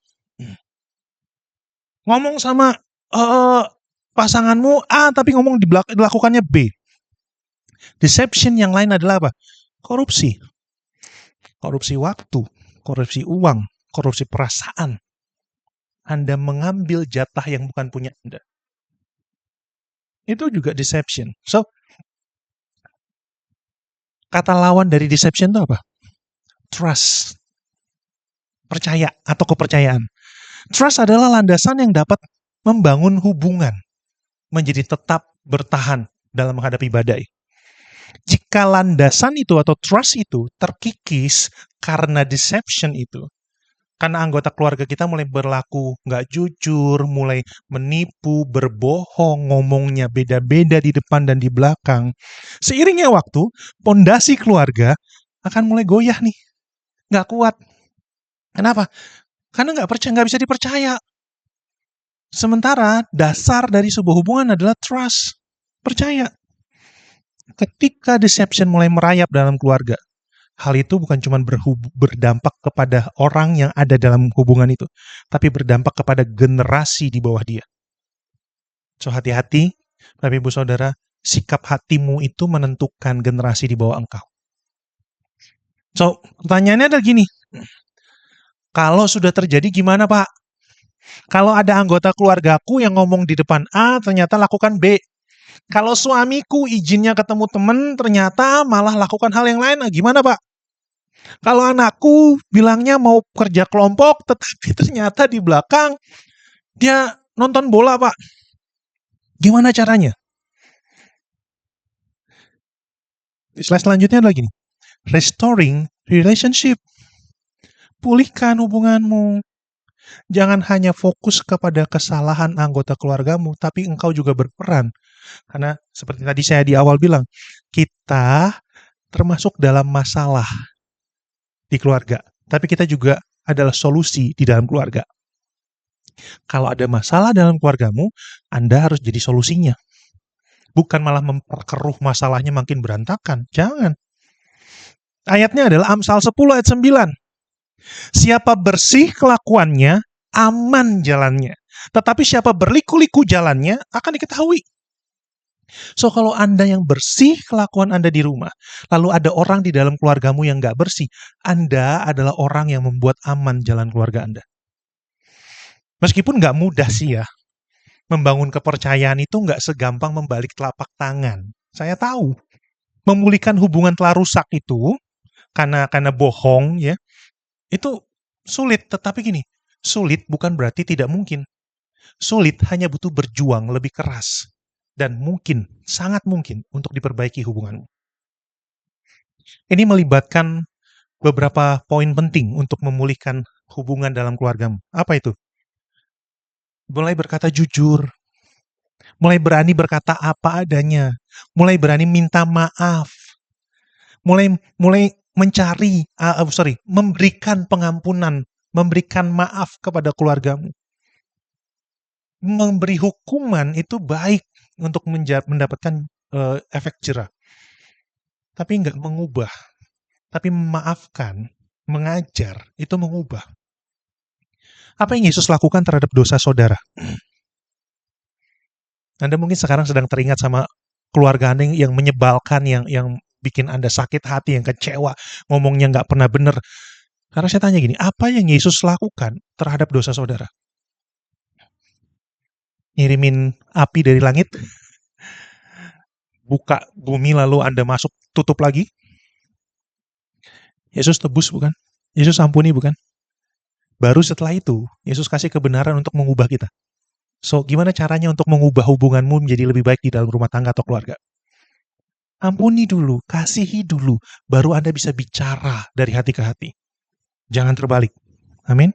Ngomong sama pasanganmu A, tapi ngomong dilakukannya B. Deception yang lain adalah apa? Korupsi. Korupsi waktu, korupsi uang, korupsi perasaan. Anda mengambil jatah yang bukan punya Anda. Itu juga deception. So, kata lawan dari deception itu apa? Trust. Percaya atau kepercayaan. Trust adalah landasan yang dapat membangun hubungan menjadi tetap bertahan dalam menghadapi badai. Jika Ketika landasan itu atau trust itu terkikis karena deception itu, karena anggota keluarga kita mulai berlaku nggak jujur, mulai menipu, berbohong, ngomongnya beda-beda di depan dan di belakang. Seiringnya waktu, pondasi keluarga akan mulai goyah nih, nggak kuat. Kenapa? Karena nggak bisa dipercaya. Sementara dasar dari sebuah hubungan adalah trust, percaya. Ketika deception mulai merayap dalam keluarga, hal itu bukan cuma berdampak kepada orang yang ada dalam hubungan itu, tapi berdampak kepada generasi di bawah dia. So, hati-hati, Bapak Ibu Saudara, sikap hatimu itu menentukan generasi di bawah engkau. So, pertanyaannya adalah gini, kalau sudah terjadi gimana, Pak? Kalau ada anggota keluargaku yang ngomong di depan A, ternyata lakukan B. Kalau suamiku izinnya ketemu temen, ternyata malah lakukan hal yang lain, gimana, Pak? Kalau anakku bilangnya mau kerja kelompok, tetapi ternyata di belakang dia nonton bola, Pak. Gimana caranya? Slide selanjutnya adalah gini. Restoring relationship. Pulihkan hubunganmu. Jangan hanya fokus kepada kesalahan anggota keluargamu, tapi engkau juga berperan. Karena seperti tadi saya di awal bilang, kita termasuk dalam masalah di keluarga, tapi kita juga adalah solusi di dalam keluarga. Kalau ada masalah dalam keluargamu, Anda harus jadi solusinya. Bukan malah memperkeruh masalahnya makin berantakan. Jangan. Ayatnya adalah Amsal 10 ayat 9. Siapa bersih kelakuannya, aman jalannya. Tetapi siapa berliku-liku jalannya, akan diketahui. So, kalau Anda yang bersih kelakuan Anda di rumah, lalu ada orang di dalam keluargamu yang nggak bersih, Anda adalah orang yang membuat aman jalan keluarga Anda. Meskipun nggak mudah sih ya, membangun kepercayaan itu nggak segampang membalik telapak tangan. Saya tahu, memulihkan hubungan telah rusak itu, karena bohong ya, itu sulit. Tetapi gini, sulit bukan berarti tidak mungkin. Sulit hanya butuh berjuang lebih keras. Dan mungkin, sangat mungkin untuk diperbaiki hubunganmu. Ini melibatkan beberapa poin penting untuk memulihkan hubungan dalam keluargamu. Apa itu? Mulai berkata jujur, mulai berani berkata apa adanya, mulai berani minta maaf, mulai memberikan pengampunan, memberikan maaf kepada keluargamu. Memberi hukuman itu baik untuk mendapatkan efek jerah. Tapi nggak mengubah. Tapi memaafkan, mengajar, itu mengubah. Apa yang Yesus lakukan terhadap dosa saudara? Anda mungkin sekarang sedang teringat sama keluarga Anda yang menyebalkan, yang bikin Anda sakit hati, yang kecewa, ngomongnya nggak pernah benar. Karena saya tanya gini, apa yang Yesus lakukan terhadap dosa saudara? Ngirimin api dari langit, buka bumi lalu Anda masuk, tutup lagi. Yesus tebus bukan? Yesus ampuni bukan? Baru setelah itu, Yesus kasih kebenaran untuk mengubah kita. So, gimana caranya untuk mengubah hubunganmu menjadi lebih baik di dalam rumah tangga atau keluarga? Ampuni dulu, kasihi dulu, baru Anda bisa bicara dari hati ke hati. Jangan terbalik. Amin.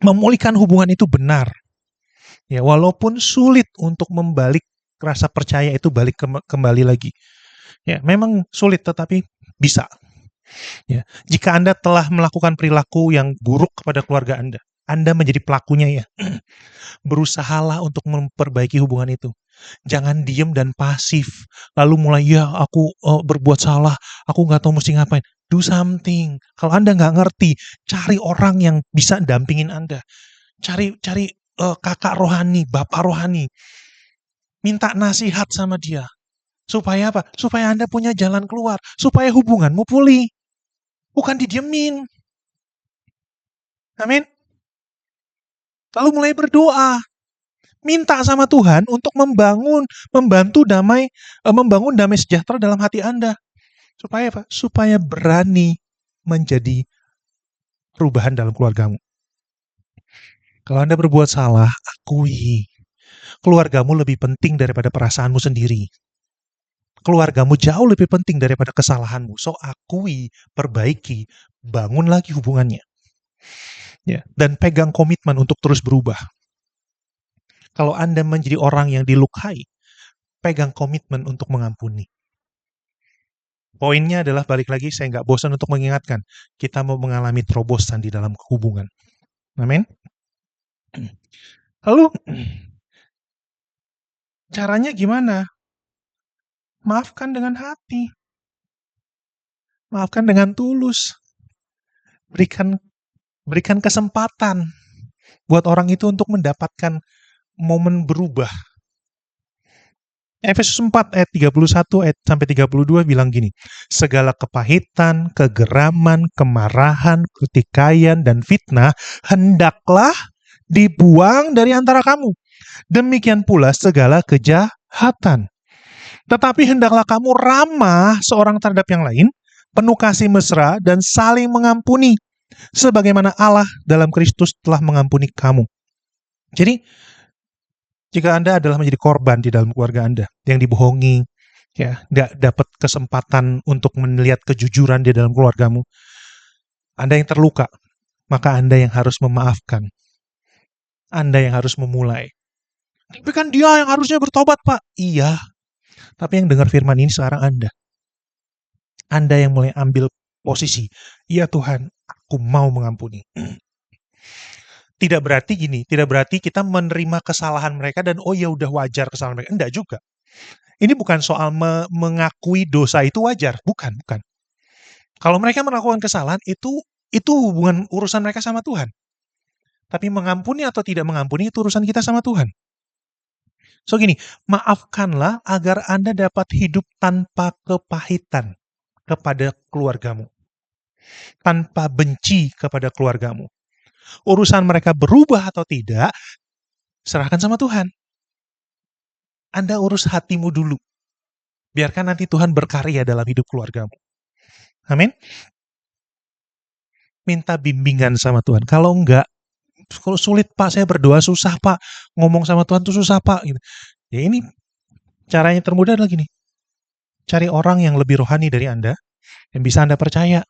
Memulihkan hubungan itu benar. Ya, walaupun sulit untuk membalik rasa percaya itu balik kembali lagi. Ya, memang sulit tetapi bisa. Ya, jika Anda telah melakukan perilaku yang buruk kepada keluarga Anda menjadi pelakunya ya. Berusahalah untuk memperbaiki hubungan itu. Jangan diem dan pasif. Lalu mulai, ya aku berbuat salah, aku nggak tahu mesti ngapain. Do something. Kalau Anda nggak ngerti, cari orang yang bisa dampingin Anda. Cari kakak rohani, bapak rohani. Minta nasihat sama dia. Supaya apa? Supaya Anda punya jalan keluar. Supaya hubunganmu pulih. Bukan didiemin. Amin. Lalu mulai berdoa. Minta sama Tuhan untuk membangun damai sejahtera dalam hati Anda. Supaya apa? Supaya berani menjadi perubahan dalam keluargamu. Kalau Anda berbuat salah, akui. Keluargamu lebih penting daripada perasaanmu sendiri. keluargamu jauh lebih penting daripada kesalahanmu. So, akui, perbaiki, bangun lagi hubungannya. Ya, dan pegang komitmen untuk terus berubah. Kalau Anda menjadi orang yang dilukai, pegang komitmen untuk mengampuni. Poinnya adalah balik lagi, saya nggak bosan untuk mengingatkan, kita mau mengalami terobosan di dalam hubungan. Amin. Lalu, caranya gimana? Maafkan dengan hati. Maafkan dengan tulus. Berikan kesempatan buat orang itu untuk mendapatkan momen berubah. Efesus 4 ayat 31 ayat sampai 32 bilang gini, segala kepahitan, kegeraman, kemarahan, ketikaian, dan fitnah hendaklah dibuang dari antara kamu. Demikian pula segala kejahatan. Tetapi hendaklah kamu ramah seorang terhadap yang lain, penuh kasih mesra, dan saling mengampuni, sebagaimana Allah dalam Kristus telah mengampuni kamu. Jadi, jika Anda adalah menjadi korban di dalam keluarga Anda, yang dibohongi, ya, tidak dapat kesempatan untuk melihat kejujuran di dalam keluargamu, Anda yang terluka, maka Anda yang harus memaafkan. Anda yang harus memulai. Tapi kan dia yang harusnya bertobat, Pak. Iya, tapi yang dengar firman ini sekarang Anda. Anda yang mulai ambil posisi. Iya Tuhan, aku mau mengampuni. Tidak berarti kita menerima kesalahan mereka dan oh ya udah wajar kesalahan mereka. Enggak juga. Ini bukan soal mengakui dosa itu wajar, bukan. Kalau mereka melakukan kesalahan itu hubungan urusan mereka sama Tuhan. Tapi mengampuni atau tidak mengampuni itu urusan kita sama Tuhan. So gini, maafkanlah agar Anda dapat hidup tanpa kepahitan kepada keluargamu. Tanpa benci kepada keluargamu. Urusan mereka berubah atau tidak, serahkan sama Tuhan. Anda urus hatimu dulu. Biarkan nanti Tuhan berkarya dalam hidup keluargamu. Amin. Minta bimbingan sama Tuhan. Kalau enggak, kalau sulit Pak, saya berdoa susah Pak. Ngomong sama Tuhan itu susah Pak. Ya ini, caranya termudah adalah gini. Cari orang yang lebih rohani dari Anda, yang bisa Anda percaya.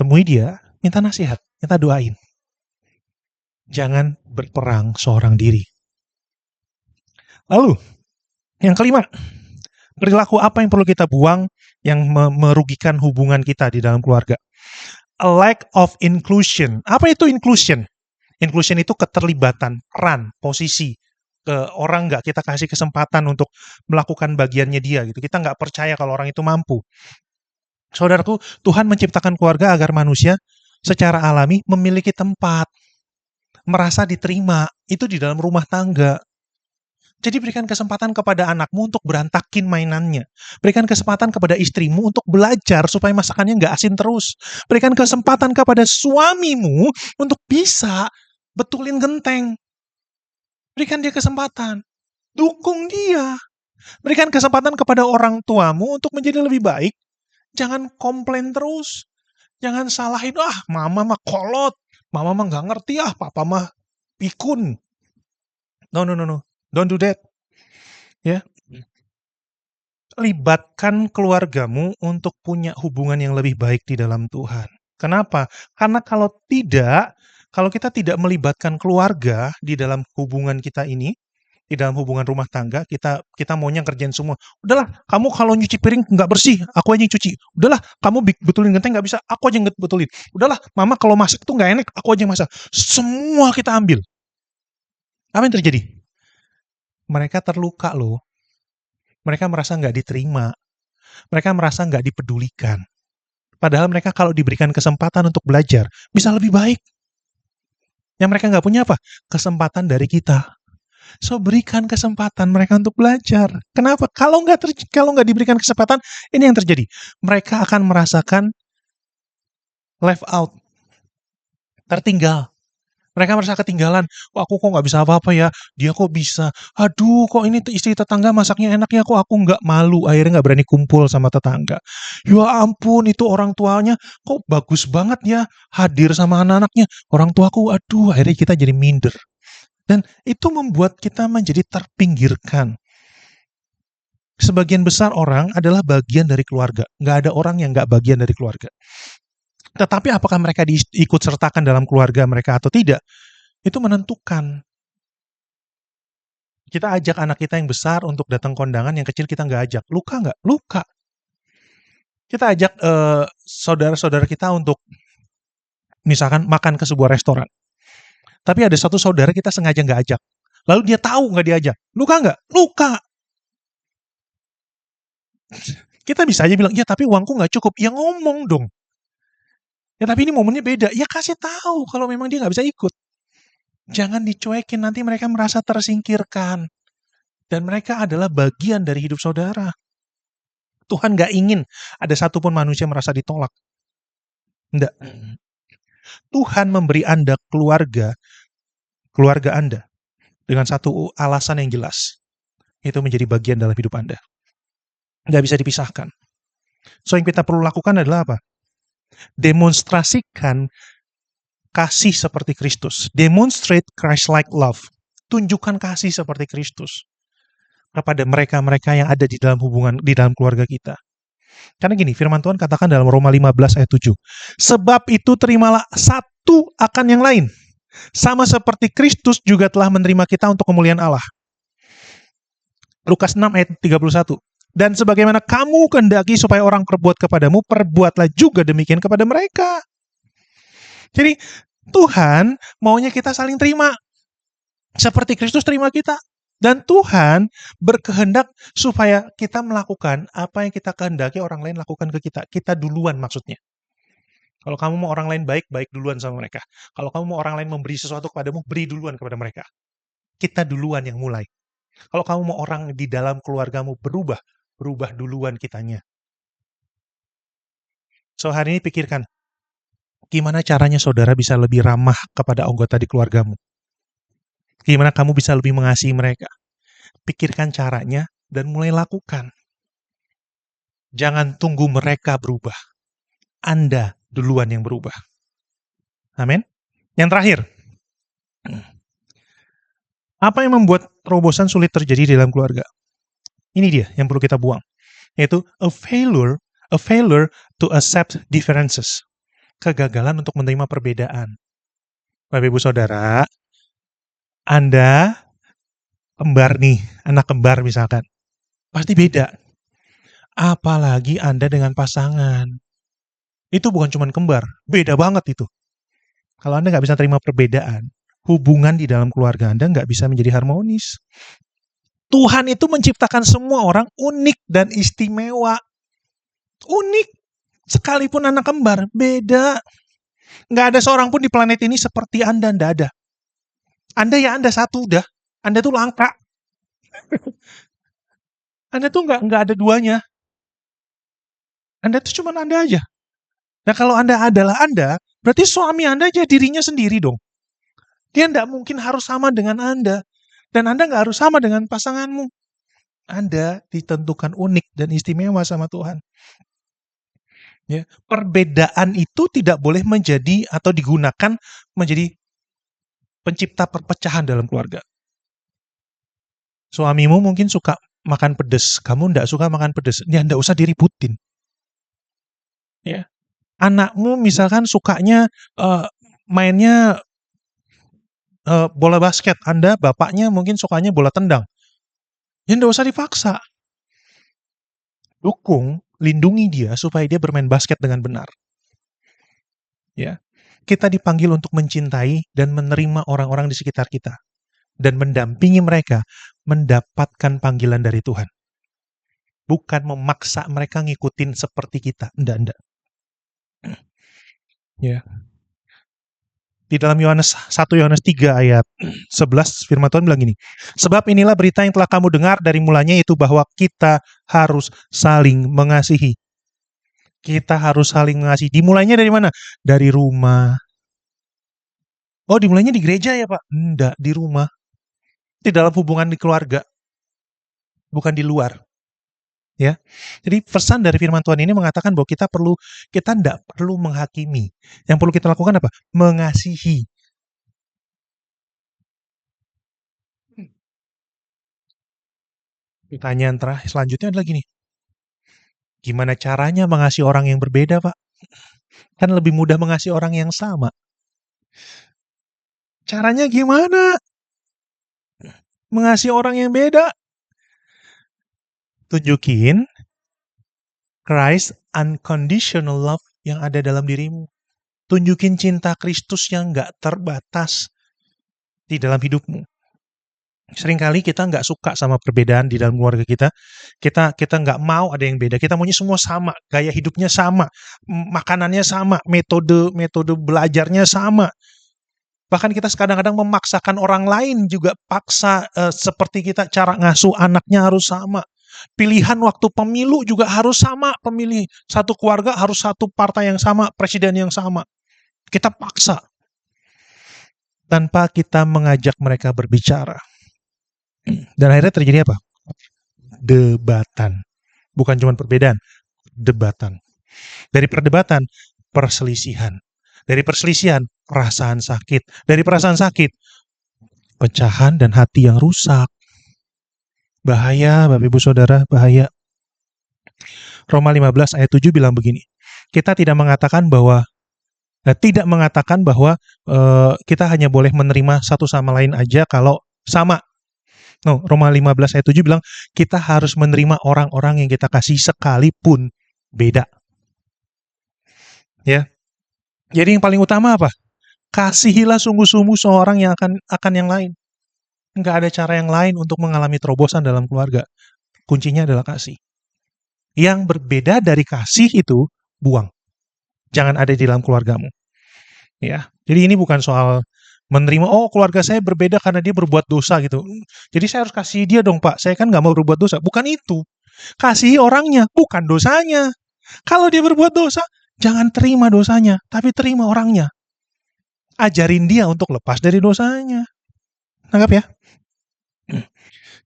Temui dia, minta nasihat, minta doain. Jangan berperang seorang diri. Lalu, yang kelima, perilaku apa yang perlu kita buang yang merugikan hubungan kita di dalam keluarga? A lack of inclusion. Apa itu inclusion? Inclusion itu keterlibatan, peran, posisi. Orang nggak kita kasih kesempatan untuk melakukan bagiannya dia. Gitu. Kita nggak percaya kalau orang itu mampu. Saudaraku, Tuhan menciptakan keluarga agar manusia secara alami memiliki tempat. Merasa diterima, itu di dalam rumah tangga. Jadi berikan kesempatan kepada anakmu untuk berantakin mainannya. Berikan kesempatan kepada istrimu untuk belajar supaya masakannya nggak asin terus. Berikan kesempatan kepada suamimu untuk bisa betulin genteng. Berikan dia kesempatan. Dukung dia. Berikan kesempatan kepada orang tuamu untuk menjadi lebih baik. Jangan komplain terus. Jangan salahin, mama mah kolot. Mama mah nggak ngerti, papa mah pikun. No. Don't do that. Ya. Libatkan keluargamu untuk punya hubungan yang lebih baik di dalam Tuhan. Kenapa? Karena kalau kita tidak melibatkan keluarga di dalam hubungan kita ini, di dalam hubungan rumah tangga, kita maunya kerjain semua. Udahlah, kamu kalau nyuci piring nggak bersih, aku aja yang cuci. Udahlah, kamu betulin genteng nggak bisa, aku aja yang betulin. Udahlah, mama kalau masak tuh nggak enak, aku aja yang masak. Semua kita ambil. Apa yang terjadi? Mereka terluka loh. Mereka merasa nggak diterima. Mereka merasa nggak dipedulikan. Padahal mereka kalau diberikan kesempatan untuk belajar, bisa lebih baik. Yang mereka nggak punya apa? Kesempatan dari kita. So, berikan kesempatan mereka untuk belajar. Kenapa? Kalau nggak diberikan kesempatan, ini yang terjadi. Mereka akan merasakan left out, tertinggal. Mereka merasa ketinggalan. Aku kok nggak bisa apa-apa ya? Dia kok bisa? Aduh, kok ini istri tetangga masaknya enak ya? Kok aku nggak malu? Akhirnya nggak berani kumpul sama tetangga. Ya ampun, itu orang tuanya kok bagus banget ya hadir sama anak-anaknya. Orang tuaku, aduh, akhirnya kita jadi minder. Dan itu membuat kita menjadi terpinggirkan. Sebagian besar orang adalah bagian dari keluarga. Nggak ada orang yang nggak bagian dari keluarga. Tetapi apakah mereka diikut sertakan dalam keluarga mereka atau tidak, itu menentukan. Kita ajak anak kita yang besar untuk datang kondangan, yang kecil kita nggak ajak. Luka nggak? Luka. Kita ajak saudara-saudara kita untuk misalkan makan ke sebuah restoran. Tapi ada satu saudara kita sengaja nggak ajak. Lalu dia tahu nggak diajak. Luka nggak? Luka. Kita bisa aja bilang, ya tapi uangku nggak cukup. Ya ngomong dong. Ya tapi ini momennya beda. Ya kasih tahu kalau memang dia nggak bisa ikut. Jangan dicuekin, nanti mereka merasa tersingkirkan. Dan mereka adalah bagian dari hidup saudara. Tuhan nggak ingin ada satupun manusia merasa ditolak. Enggak. Tuhan memberi Anda keluarga Anda dengan satu alasan yang jelas. Itu menjadi bagian dalam hidup Anda. Nggak bisa dipisahkan. So yang kita perlu lakukan adalah apa? Demonstrasikan kasih seperti Kristus. Demonstrate Christ-like love. Tunjukkan kasih seperti Kristus kepada mereka-mereka yang ada di dalam hubungan, di dalam keluarga kita. Karena gini, firman Tuhan katakan dalam Roma 15 ayat 7. Sebab itu terimalah satu akan yang lain. Sama seperti Kristus juga telah menerima kita untuk kemuliaan Allah. Lukas 6 ayat 31. Dan sebagaimana kamu kehendaki supaya orang perbuat kepadamu, perbuatlah juga demikian kepada mereka. Jadi Tuhan maunya kita saling terima. Seperti Kristus terima kita. Dan Tuhan berkehendak supaya kita melakukan apa yang kita kehendaki orang lain lakukan ke kita. Kita duluan maksudnya. Kalau kamu mau orang lain baik, baik duluan sama mereka. Kalau kamu mau orang lain memberi sesuatu kepadamu, beri duluan kepada mereka. Kita duluan yang mulai. Kalau kamu mau orang di dalam keluargamu berubah, berubah duluan kitanya. So hari ini pikirkan, gimana caranya saudara bisa lebih ramah kepada anggota di keluargamu? Gimana kamu bisa lebih mengasihi mereka? Pikirkan caranya dan mulai lakukan. Jangan tunggu mereka berubah. Anda duluan yang berubah. Amin. Yang terakhir, apa yang membuat terobosan sulit terjadi di dalam keluarga? Ini dia yang perlu kita buang, yaitu a failure to accept differences. Kegagalan untuk menerima perbedaan. Bapak Ibu Saudara, Anda kembar nih, anak kembar misalkan, pasti beda. Apalagi Anda dengan pasangan. Itu bukan cuma kembar, beda banget itu. Kalau Anda nggak bisa terima perbedaan, hubungan di dalam keluarga Anda nggak bisa menjadi harmonis. Tuhan itu menciptakan semua orang unik dan istimewa. Unik. Sekalipun anak kembar, beda. Nggak ada seorang pun di planet ini seperti Anda, nggak ada. Anda ya Anda satu udah. Anda tuh langka. Anda tuh nggak ada duanya. Anda tuh cuma Anda aja. Nah kalau Anda adalah Anda, berarti suami Anda aja dirinya sendiri dong. Dia nggak mungkin harus sama dengan Anda. Dan Anda nggak harus sama dengan pasanganmu. Anda ditentukan unik dan istimewa sama Tuhan. Ya, perbedaan itu tidak boleh menjadi atau digunakan menjadi pencipta perpecahan dalam keluarga. Suamimu mungkin suka makan pedas, kamu nggak suka makan pedas, ya nggak usah diributin. Ya, anakmu misalkan sukanya mainnya bola basket, Anda bapaknya mungkin sukanya bola tendang, ya nggak usah dipaksa. Dukung, lindungi dia supaya dia bermain basket dengan benar. Ya, kita dipanggil untuk mencintai dan menerima orang-orang di sekitar kita dan mendampingi mereka mendapatkan panggilan dari Tuhan. Bukan memaksa mereka ngikutin seperti kita. Enggak. Ya. Di dalam 1 Yohanes 3 ayat 11 firman Tuhan bilang gini. Sebab inilah berita yang telah kamu dengar dari mulanya, yaitu bahwa kita harus saling mengasihi. Kita harus saling mengasihi. Dimulainya dari mana? Dari rumah. Oh, dimulainya di gereja ya Pak? Enggak, di rumah. Di dalam hubungan di keluarga. Bukan di luar. Ya. Jadi pesan dari firman Tuhan ini mengatakan bahwa kita tidak perlu menghakimi. Yang perlu kita lakukan apa? Mengasihi. Pertanyaan terakhir selanjutnya adalah gini, gimana caranya mengasihi orang yang berbeda, Pak? Kan lebih mudah mengasihi orang yang sama. Caranya gimana? Mengasihi orang yang beda. Tunjukin Christ unconditional love yang ada dalam dirimu. Tunjukin cinta Kristus yang gak terbatas di dalam hidupmu. Seringkali kita nggak suka sama perbedaan di dalam keluarga kita. Kita nggak mau ada yang beda. Kita maunya semua sama, gaya hidupnya sama, makanannya sama, metode belajarnya sama. Bahkan kita kadang-kadang memaksakan orang lain juga paksa seperti kita, cara ngasuh anaknya harus sama. Pilihan waktu pemilu juga harus sama, pemilih satu keluarga harus satu partai yang sama, presiden yang sama. Kita paksa tanpa kita mengajak mereka berbicara. Dan akhirnya terjadi apa? Debatan. Bukan cuma perbedaan, debatan. Dari perdebatan, perselisihan. Dari perselisihan, perasaan sakit. Dari perasaan sakit, pecahan dan hati yang rusak. Bahaya, Bapak Ibu Saudara, bahaya. Roma 15 ayat 7 bilang begini, kita tidak mengatakan bahwa kita hanya boleh menerima satu sama lain aja kalau sama. No, Roma 15 ayat 7 bilang, kita harus menerima orang-orang yang kita kasih sekalipun beda. Ya. Jadi yang paling utama apa? Kasihilah sungguh-sungguh seorang yang akan yang lain. Enggak ada cara yang lain untuk mengalami terobosan dalam keluarga. Kuncinya adalah kasih. Yang berbeda dari kasih itu, buang. Jangan ada di dalam keluargamu. Ya. Jadi ini bukan soal menerima, oh keluarga saya berbeda karena dia berbuat dosa gitu. Jadi saya harus kasih dia dong Pak, saya kan gak mau berbuat dosa. Bukan itu. Kasihi orangnya, bukan dosanya. Kalau dia berbuat dosa, jangan terima dosanya, tapi terima orangnya. Ajarin dia untuk lepas dari dosanya. Nangkap ya?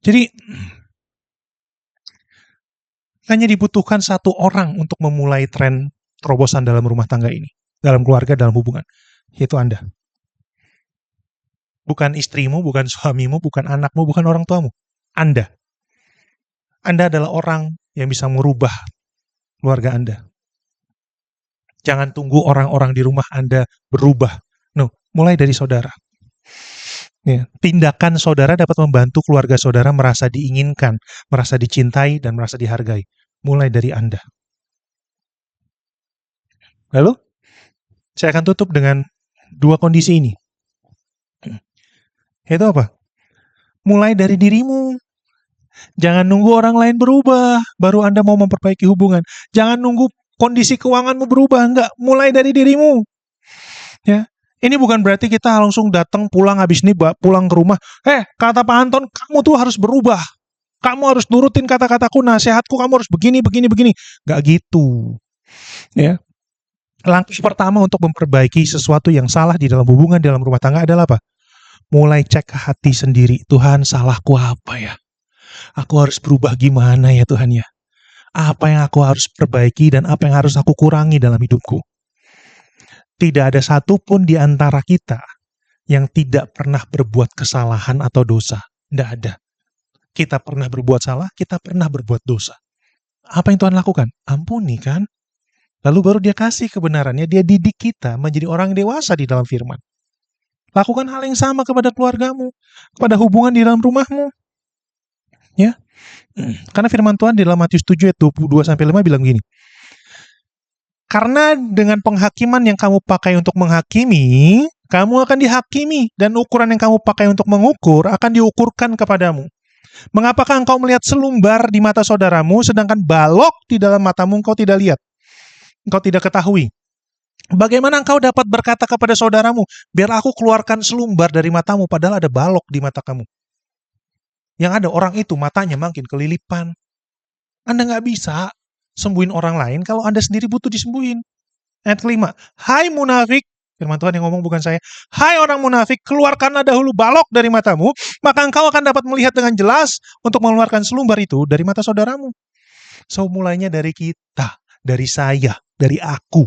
Jadi, hanya dibutuhkan satu orang untuk memulai tren terobosan dalam rumah tangga ini. Dalam keluarga, dalam hubungan. Yaitu Anda. Bukan istrimu, bukan suamimu, bukan anakmu, bukan orang tuamu. Anda. Anda adalah orang yang bisa merubah keluarga Anda. Jangan tunggu orang-orang di rumah Anda berubah. No, mulai dari saudara. Ya, tindakan saudara dapat membantu keluarga saudara merasa diinginkan, merasa dicintai, dan merasa dihargai. Mulai dari Anda. Lalu, saya akan tutup dengan dua kondisi ini. Itu apa? Mulai dari dirimu. Jangan nunggu orang lain berubah, baru Anda mau memperbaiki hubungan. Jangan nunggu kondisi keuanganmu berubah, enggak. Mulai dari dirimu. Ya, ini bukan berarti kita langsung datang pulang habis ini pulang ke rumah. Kata Pak Anton, kamu tuh harus berubah. Kamu harus nurutin kata-kataku, nasihatku, kamu harus begini. Enggak gitu. Ya. Langkah pertama untuk memperbaiki sesuatu yang salah di dalam hubungan, dalam rumah tangga adalah apa? Mulai cek hati sendiri. Tuhan, salahku apa ya? Aku harus berubah gimana ya Tuhan ya? Apa yang aku harus perbaiki dan apa yang harus aku kurangi dalam hidupku? Tidak ada satupun di antara kita yang tidak pernah berbuat kesalahan atau dosa. Tidak ada. Kita pernah berbuat salah, kita pernah berbuat dosa. Apa yang Tuhan lakukan? Ampuni kan? Lalu baru dia kasih kebenarannya, dia didik kita menjadi orang dewasa di dalam firman. Lakukan hal yang sama kepada keluargamu, kepada hubungan di dalam rumahmu. Ya. Karena firman Tuhan di dalam Matius 7 ayat 22-5 bilang gini. Karena dengan penghakiman yang kamu pakai untuk menghakimi, kamu akan dihakimi, dan ukuran yang kamu pakai untuk mengukur akan diukurkan kepadamu. Mengapakah engkau melihat selumbar di mata saudaramu, sedangkan balok di dalam matamu engkau tidak lihat? Engkau tidak ketahui. Bagaimana engkau dapat berkata kepada saudaramu, biar aku keluarkan selumbar dari matamu, padahal ada balok di mata kamu. Yang ada orang itu matanya makin kelilipan. Anda nggak bisa sembuhin orang lain kalau Anda sendiri butuh disembuhin. Ayat 5, hai munafik, firman Tuhan yang ngomong bukan saya, hai orang munafik, keluarkanlah dahulu balok dari matamu, maka engkau akan dapat melihat dengan jelas untuk mengeluarkan selumbar itu dari mata saudaramu. So mulainya dari kita, dari saya, dari aku.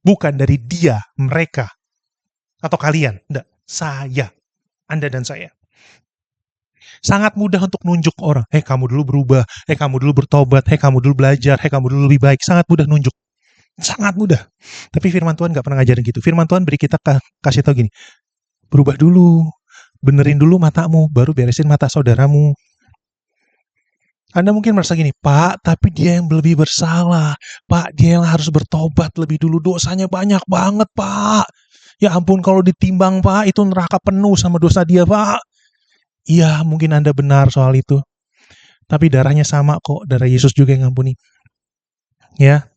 Bukan dari dia, mereka, atau kalian. Enggak, saya. Anda dan saya. Sangat mudah untuk nunjuk orang. Kamu dulu berubah. Kamu dulu bertobat. Kamu dulu belajar. Kamu dulu lebih baik. Sangat mudah nunjuk. Sangat mudah. Tapi firman Tuhan gak pernah ngajarin gitu. Firman Tuhan beri kita kasih tahu gini. Berubah dulu. Benerin dulu matamu. Baru beresin mata saudaramu. Anda mungkin merasa gini, Pak, tapi dia yang lebih bersalah. Pak, dia yang harus bertobat lebih dulu. Dosanya banyak banget, Pak. Ya ampun, kalau ditimbang, Pak, itu neraka penuh sama dosa dia, Pak. Iya, mungkin Anda benar soal itu. Tapi darahnya sama kok, darah Yesus juga yang ngampuni. Ya.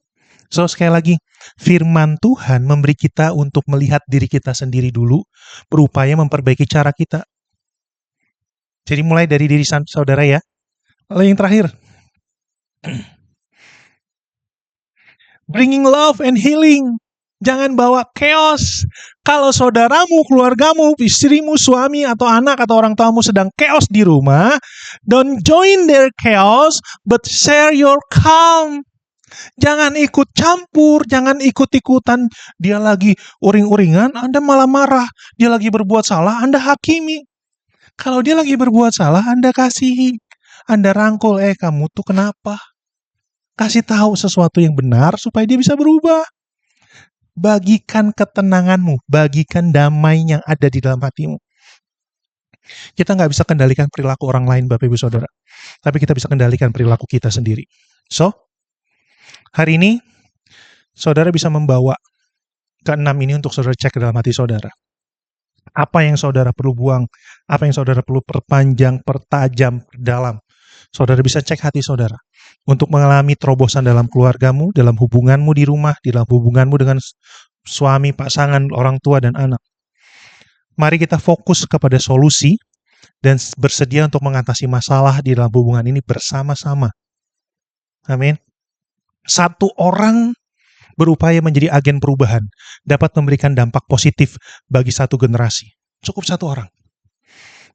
So, sekali lagi, firman Tuhan memberi kita untuk melihat diri kita sendiri dulu, berupaya memperbaiki cara kita. Jadi mulai dari diri saudara ya. Lalu yang terakhir, bringing love and healing. Jangan bawa chaos. Kalau saudaramu, keluargamu, istrimu, suami, atau anak, atau orang tuamu sedang chaos di rumah, don't join their chaos, but share your calm. Jangan ikut campur, jangan ikut-ikutan. Dia lagi uring-uringan, Anda malah marah. Dia lagi berbuat salah, Anda hakimi. Kalau dia lagi berbuat salah, Anda kasihi. Anda rangkul, kamu tuh kenapa? Kasih tahu sesuatu yang benar supaya dia bisa berubah. Bagikan ketenanganmu, bagikan damai yang ada di dalam hatimu. Kita nggak bisa kendalikan perilaku orang lain, Bapak Ibu Saudara. Tapi kita bisa kendalikan perilaku kita sendiri. So, hari ini, saudara bisa membawa keenam ini untuk saudara cek ke dalam hati saudara. Apa yang saudara perlu buang, apa yang saudara perlu perpanjang, pertajam, perdalam. Saudara bisa cek hati saudara untuk mengalami terobosan dalam keluargamu, dalam hubunganmu di rumah, dalam hubunganmu dengan suami, pasangan, orang tua, dan anak. Mari kita fokus kepada solusi dan bersedia untuk mengatasi masalah di dalam hubungan ini bersama-sama. Amin. Satu orang berupaya menjadi agen perubahan dapat memberikan dampak positif bagi satu generasi. Cukup satu orang.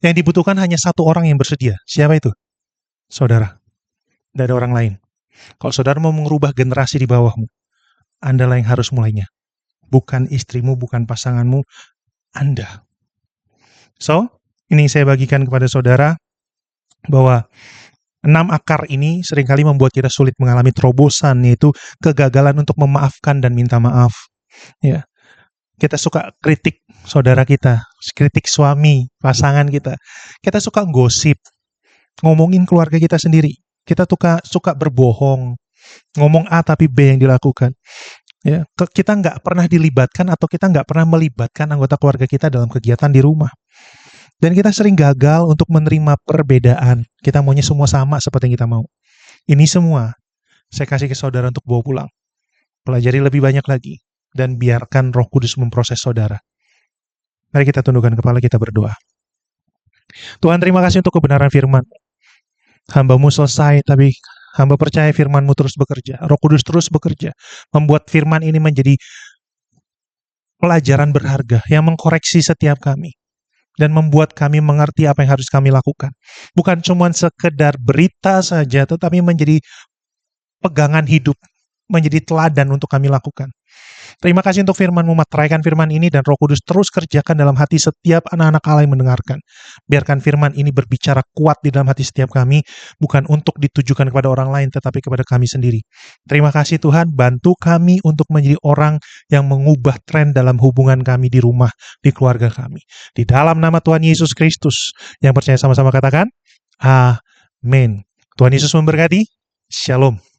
Yang dibutuhkan hanya satu orang yang bersedia. Siapa itu? Saudara. Tidak ada orang lain. Kalau saudara mau mengubah generasi di bawahmu, Anda lah yang harus mulainya. Bukan istrimu, bukan pasanganmu, Anda. So, ini saya bagikan kepada saudara bahwa 6 akar ini seringkali membuat kita sulit mengalami terobosan, yaitu kegagalan untuk memaafkan dan minta maaf. Ya. Kita suka kritik saudara kita, kritik suami, pasangan kita. Kita suka gosip, ngomongin keluarga kita sendiri. Kita suka berbohong, ngomong A tapi B yang dilakukan. Ya, kita nggak pernah dilibatkan atau kita nggak pernah melibatkan anggota keluarga kita dalam kegiatan di rumah. Dan kita sering gagal untuk menerima perbedaan. Kita maunya semua sama seperti yang kita mau. Ini semua saya kasih ke saudara untuk bawa pulang. Pelajari lebih banyak lagi. Dan biarkan Roh Kudus memproses saudara. Mari kita tundukkan kepala, kita berdoa. Tuhan, terima kasih untuk kebenaran firman. Hamba-Mu selesai, tapi hamba percaya firman-Mu terus bekerja. Roh Kudus terus bekerja. Membuat firman ini menjadi pelajaran berharga yang mengkoreksi setiap kami. Dan membuat kami mengerti apa yang harus kami lakukan. Bukan cuma sekedar berita saja, tetapi menjadi pegangan hidup. Menjadi teladan untuk kami lakukan. Terima kasih untuk firman-Mu, materaikan firman ini dan Roh Kudus terus kerjakan dalam hati setiap anak-anak Allah yang mendengarkan. Biarkan firman ini berbicara kuat di dalam hati setiap kami, bukan untuk ditujukan kepada orang lain, tetapi kepada kami sendiri. Terima kasih Tuhan, bantu kami untuk menjadi orang yang mengubah tren dalam hubungan kami di rumah, di keluarga kami. Di dalam nama Tuhan Yesus Kristus, yang percaya sama-sama katakan, Amin. Tuhan Yesus memberkati. Shalom.